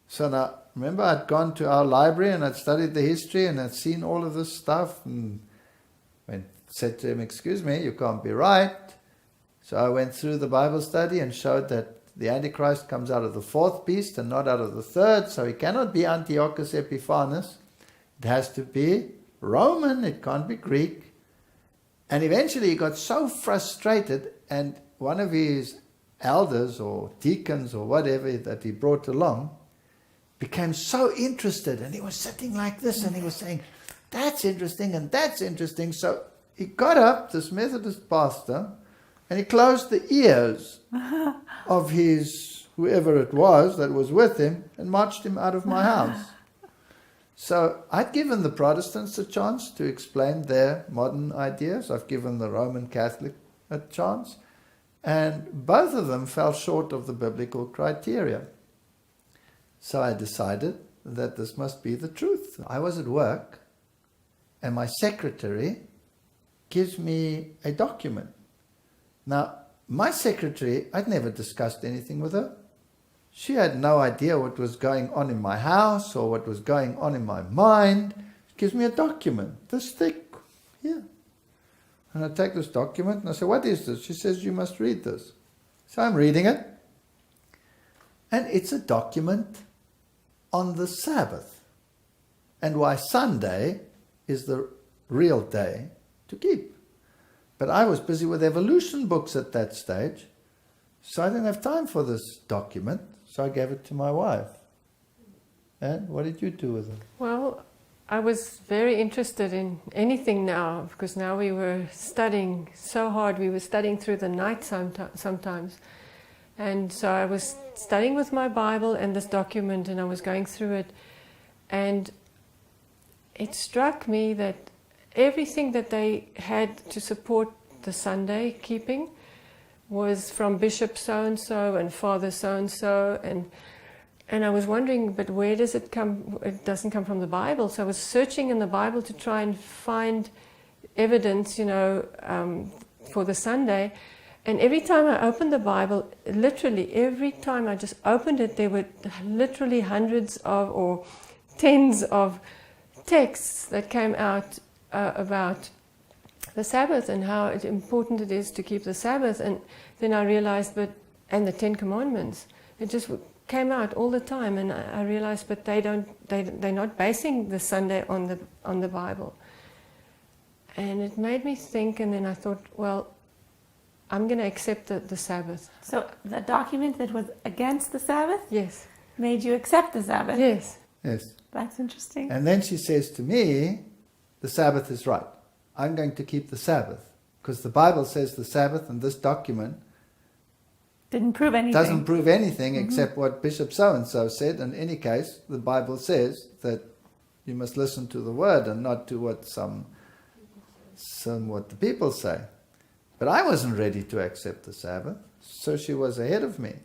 [SPEAKER 2] So now, remember I'd gone to our library and I'd studied the history and I'd seen all of this stuff and said to him, excuse me, you can't be right. So I went through the Bible study and showed that the Antichrist comes out of the fourth beast and not out of the third, so he cannot be Antiochus Epiphanes. It has to be Roman, it can't be Greek. And eventually he got so frustrated, and one of his elders or deacons or whatever that he brought along became so interested, and he was sitting like this and he was saying, that's interesting and that's interesting. So he got up, this Methodist pastor, and he closed the ears of his, whoever it was that was with him, and marched him out of my house. So I'd given the Protestants a chance to explain their modern ideas. I've given the Roman Catholic a chance. And both of them fell short of the biblical criteria. So I decided that this must be the truth. I was at work, and my secretary gives me a document. Now, my secretary, I'd never discussed anything with her. She had no idea what was going on in my house or what was going on in my mind. She gives me a document, this thick, here. And I take this document and I say, what is this? She says, you must read this. So I'm reading it. And it's a document on the Sabbath and why Sunday is the real day to keep. But I was busy with evolution books at that stage, so I didn't have time for this document, so I gave it to my wife. And what did you do with it?
[SPEAKER 3] Well, I was very interested in anything now, because now we were studying so hard. We were studying through the night sometimes. And so I was studying with my Bible and this document, and I was going through it. And it struck me that everything that they had to support the Sunday keeping was from Bishop so-and-so and Father so-and-so. And I was wondering, but where does it come? It doesn't come from the Bible. So I was searching in the Bible to try and find evidence, for the Sunday. And every time I opened the Bible, literally every time I just opened it, there were literally hundreds of or tens of texts that came out about the Sabbath and how important it is to keep the Sabbath. And then I realized, and the Ten Commandments, it just came out all the time. And I realized, but they're not basing the Sunday on the Bible. And it made me think, and then I thought, well, I'm going to accept the Sabbath.
[SPEAKER 1] So the document that was against the Sabbath?
[SPEAKER 3] Yes.
[SPEAKER 1] Made you accept the Sabbath?
[SPEAKER 3] Yes.
[SPEAKER 2] Yes.
[SPEAKER 1] That's interesting.
[SPEAKER 2] And then she says to me, the Sabbath is right. I'm going to keep the Sabbath. Because the Bible says the Sabbath, and this document
[SPEAKER 1] didn't prove anything.
[SPEAKER 2] Doesn't prove anything except what Bishop so-and-so said. In any case, the Bible says that you must listen to the word and not to what what the people say. But I wasn't ready to accept the Sabbath, so she was ahead of me.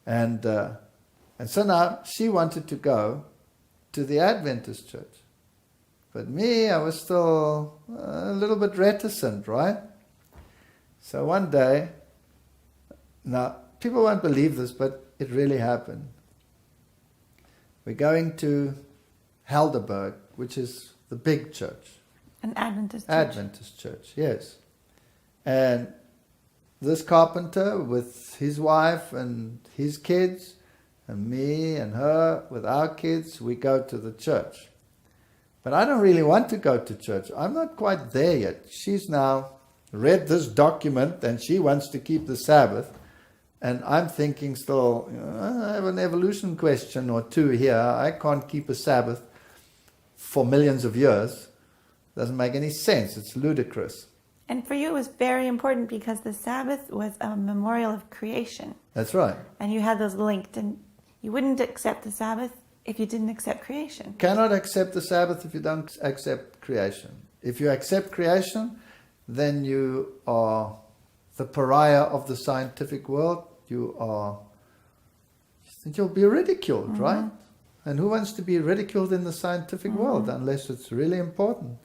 [SPEAKER 2] And so now she wanted to go to the Adventist church. But me, I was still a little bit reticent, right? So one day, now people won't believe this, but it really happened. We're going to Helderberg, which is the big church.
[SPEAKER 1] An Adventist church.
[SPEAKER 2] Adventist church, yes. And this carpenter with his wife and his kids, and me and her with our kids, we go to the church. But I don't really want to go to church. I'm not quite there yet. She's now read this document and she wants to keep the Sabbath. And I'm thinking still, I have an evolution question or two here. I can't keep a Sabbath for millions of years. Doesn't make any sense. It's ludicrous.
[SPEAKER 1] And for you, it was very important because the Sabbath was a memorial of creation.
[SPEAKER 2] That's right.
[SPEAKER 1] And you had those linked, and you wouldn't accept the Sabbath if you didn't accept creation.
[SPEAKER 2] Cannot accept the Sabbath if you don't accept creation. If you accept creation, then you are the pariah of the scientific world. You'll be ridiculed, right? And who wants to be ridiculed in the scientific world unless it's really important?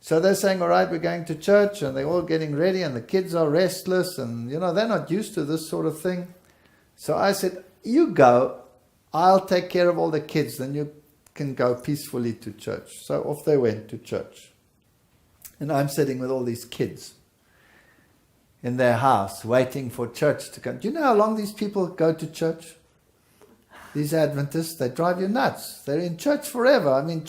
[SPEAKER 2] So they're saying, all right, we're going to church, and they're all getting ready, and the kids are restless, and they're not used to this sort of thing. So I said, you go, I'll take care of all the kids, then you can go peacefully to church. So off they went to church. And I'm sitting with all these kids in their house, waiting for church to come. Do you know how long these people go to church? These Adventists, they drive you nuts. They're in church forever. I mean,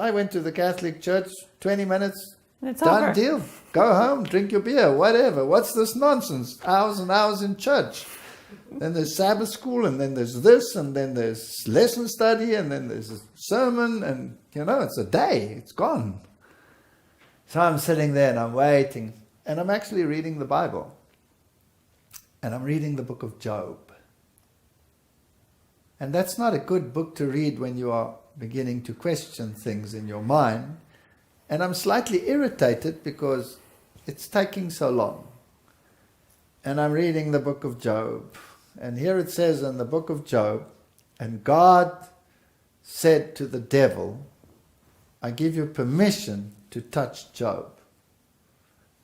[SPEAKER 2] I went to the Catholic church, 20 minutes,
[SPEAKER 1] It's
[SPEAKER 2] done
[SPEAKER 1] over.
[SPEAKER 2] deal. Go home, drink your beer, whatever. What's this nonsense? Hours and hours in church. Then there's Sabbath school, and then there's this, and then there's lesson study, and then there's a sermon, and, it's a day. It's gone. So I'm sitting there, and I'm waiting. And I'm actually reading the Bible. And I'm reading the book of Job. And that's not a good book to read when you are beginning to question things in your mind. And I'm slightly irritated because it's taking so long. And I'm reading the book of Job. And here it says in the book of Job, and God said to the devil, I give you permission to touch Job,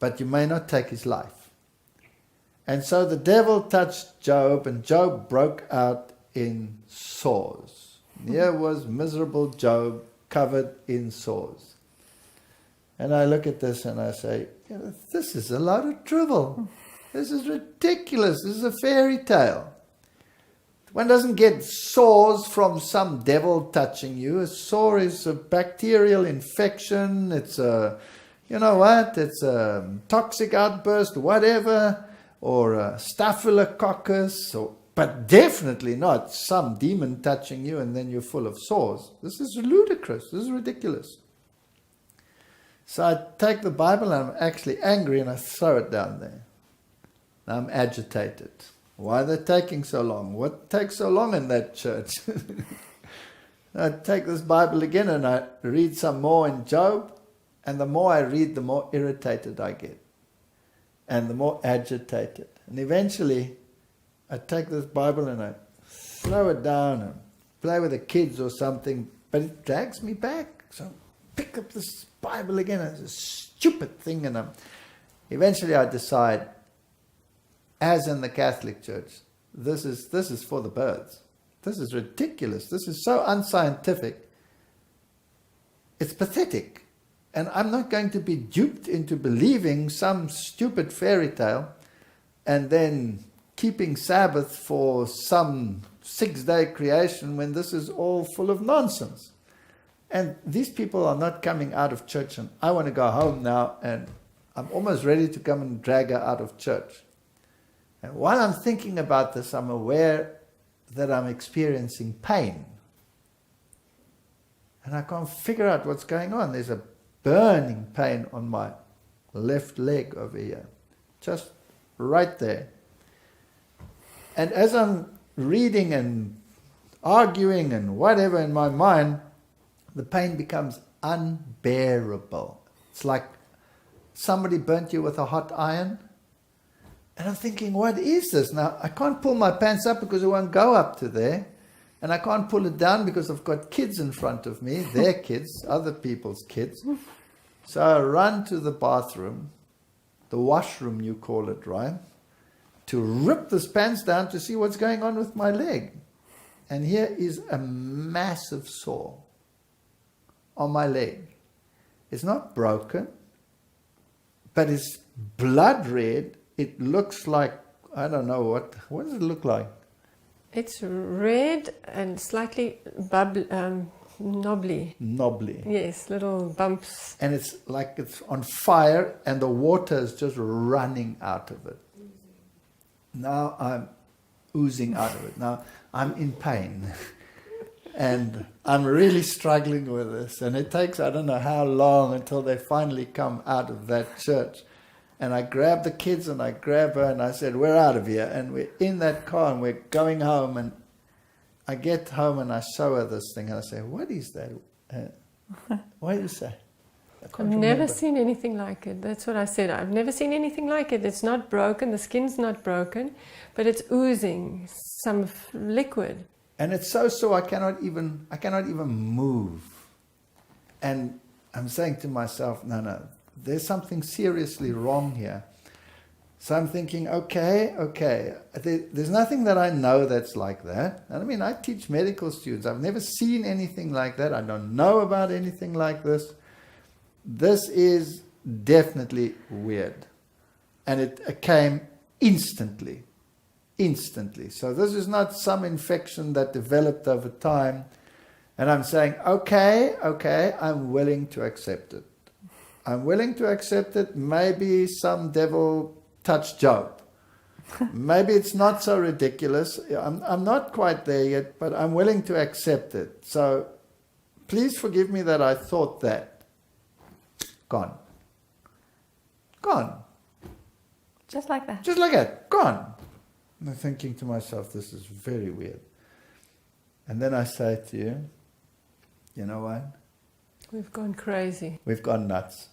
[SPEAKER 2] but you may not take his life. And so the devil touched Job, and Job broke out in sores. Here was miserable Job covered in sores. And I look at this and I say, this is a lot of drivel. This is ridiculous. This is a fairy tale. One doesn't get sores from some devil touching you. A sore is a bacterial infection. It's a, it's a toxic outburst, whatever, or a staphylococcus, but definitely not some demon touching you and then you're full of sores. This is ludicrous. This is ridiculous. So I take the Bible and I'm actually angry and I throw it down there. I'm agitated. Why are they taking so long? What takes so long in that church? I take this Bible again and I read some more in Job, and the more I read, the more irritated I get, and the more agitated. And eventually, I take this Bible and I throw it down and play with the kids or something, but it drags me back. So I pick up this Bible again, and it's a stupid thing, and eventually I decide, as in the Catholic Church, this is for the birds. This is ridiculous. This is so unscientific. It's pathetic. And I'm not going to be duped into believing some stupid fairy tale and then keeping Sabbath for some 6-day creation when this is all full of nonsense. And these people are not coming out of church, and I want to go home now, and I'm almost ready to come and drag her out of church. And while I'm thinking about this, I'm aware that I'm experiencing pain. And I can't figure out what's going on. There's a burning pain on my left leg over here. Just right there. And as I'm reading and arguing and whatever in my mind, the pain becomes unbearable. It's like somebody burnt you with a hot iron. And I'm thinking, what is this? Now, I can't pull my pants up because it won't go up to there. And I can't pull it down because I've got kids in front of me, their kids, other people's kids. So I run to the bathroom, the washroom you call it, right? To rip this pants down to see what's going on with my leg. And here is a massive sore on my leg. It's not broken, but it's blood red. It looks like, I don't know what does it look like?
[SPEAKER 3] It's red and slightly knobbly.
[SPEAKER 2] Knobbly.
[SPEAKER 3] Yes, little bumps.
[SPEAKER 2] And it's like it's on fire and the water is just running out of it. Now I'm oozing out of it. Now I'm in pain. And I'm really struggling with this. And it takes, I don't know how long until they finally come out of that church. And I grab the kids and I grab her and I said, we're out of here. And we're in that car and we're going home. And I get home and I show her this thing. And I say, what is that? What do you say?
[SPEAKER 3] I've never seen anything like it. That's what I said. I've never seen anything like it. It's not broken. The skin's not broken. But it's oozing some liquid.
[SPEAKER 2] And it's so sore I cannot even move. And I'm saying to myself, no, there's something seriously wrong here. So I'm thinking, okay, there's nothing that I know that's like that. And I mean, I teach medical students. I've never seen anything like that. I don't know about anything like this. This is definitely weird. And it came instantly. So this is not some infection that developed over time. And I'm saying, okay, I'm willing to accept it. I'm willing to accept it. Maybe some devil touched Job. Maybe it's not so ridiculous. I'm not quite there yet, but I'm willing to accept it. So please forgive me that I thought that. Gone.
[SPEAKER 1] Just like that.
[SPEAKER 2] Just like that. Gone. And I'm thinking to myself, this is very weird. And then I say to you, you know what?
[SPEAKER 3] We've gone crazy.
[SPEAKER 2] We've gone nuts.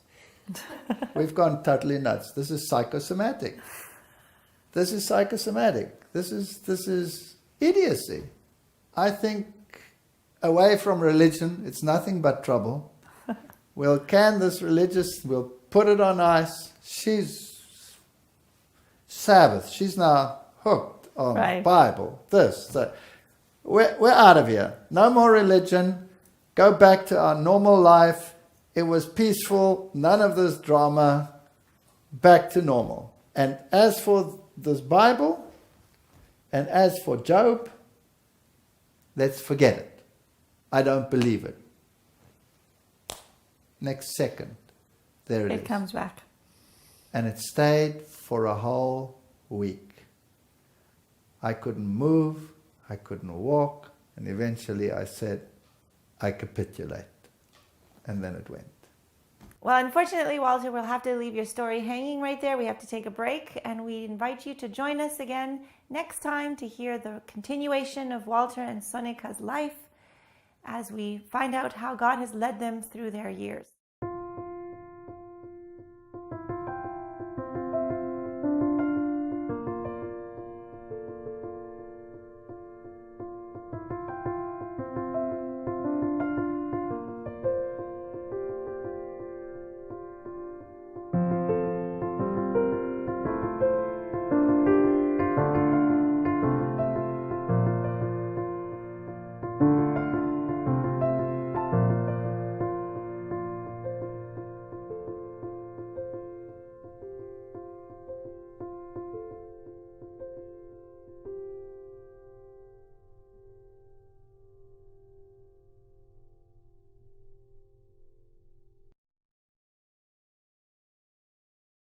[SPEAKER 2] We've gone totally nuts. This is psychosomatic. This is idiocy. I think away from religion, it's nothing but trouble. We'll can this we'll put it on ice. She's Sabbath. She's now hooked on Bible, this, that. We're out of here. No more religion. Go back to our normal life. It was peaceful. None of this drama. Back to normal. And as for this Bible, and as for Job, let's forget it. I don't believe it. Next second, there it is.
[SPEAKER 1] It comes back.
[SPEAKER 2] And it stayed for a whole week. I couldn't move, I couldn't walk, and eventually I said, I capitulate. And then it went.
[SPEAKER 1] Well, unfortunately, Walter, we'll have to leave your story hanging right there. We have to take a break, and we invite you to join us again next time to hear the continuation of Walter and Sonika's life as we find out how God has led them through their years.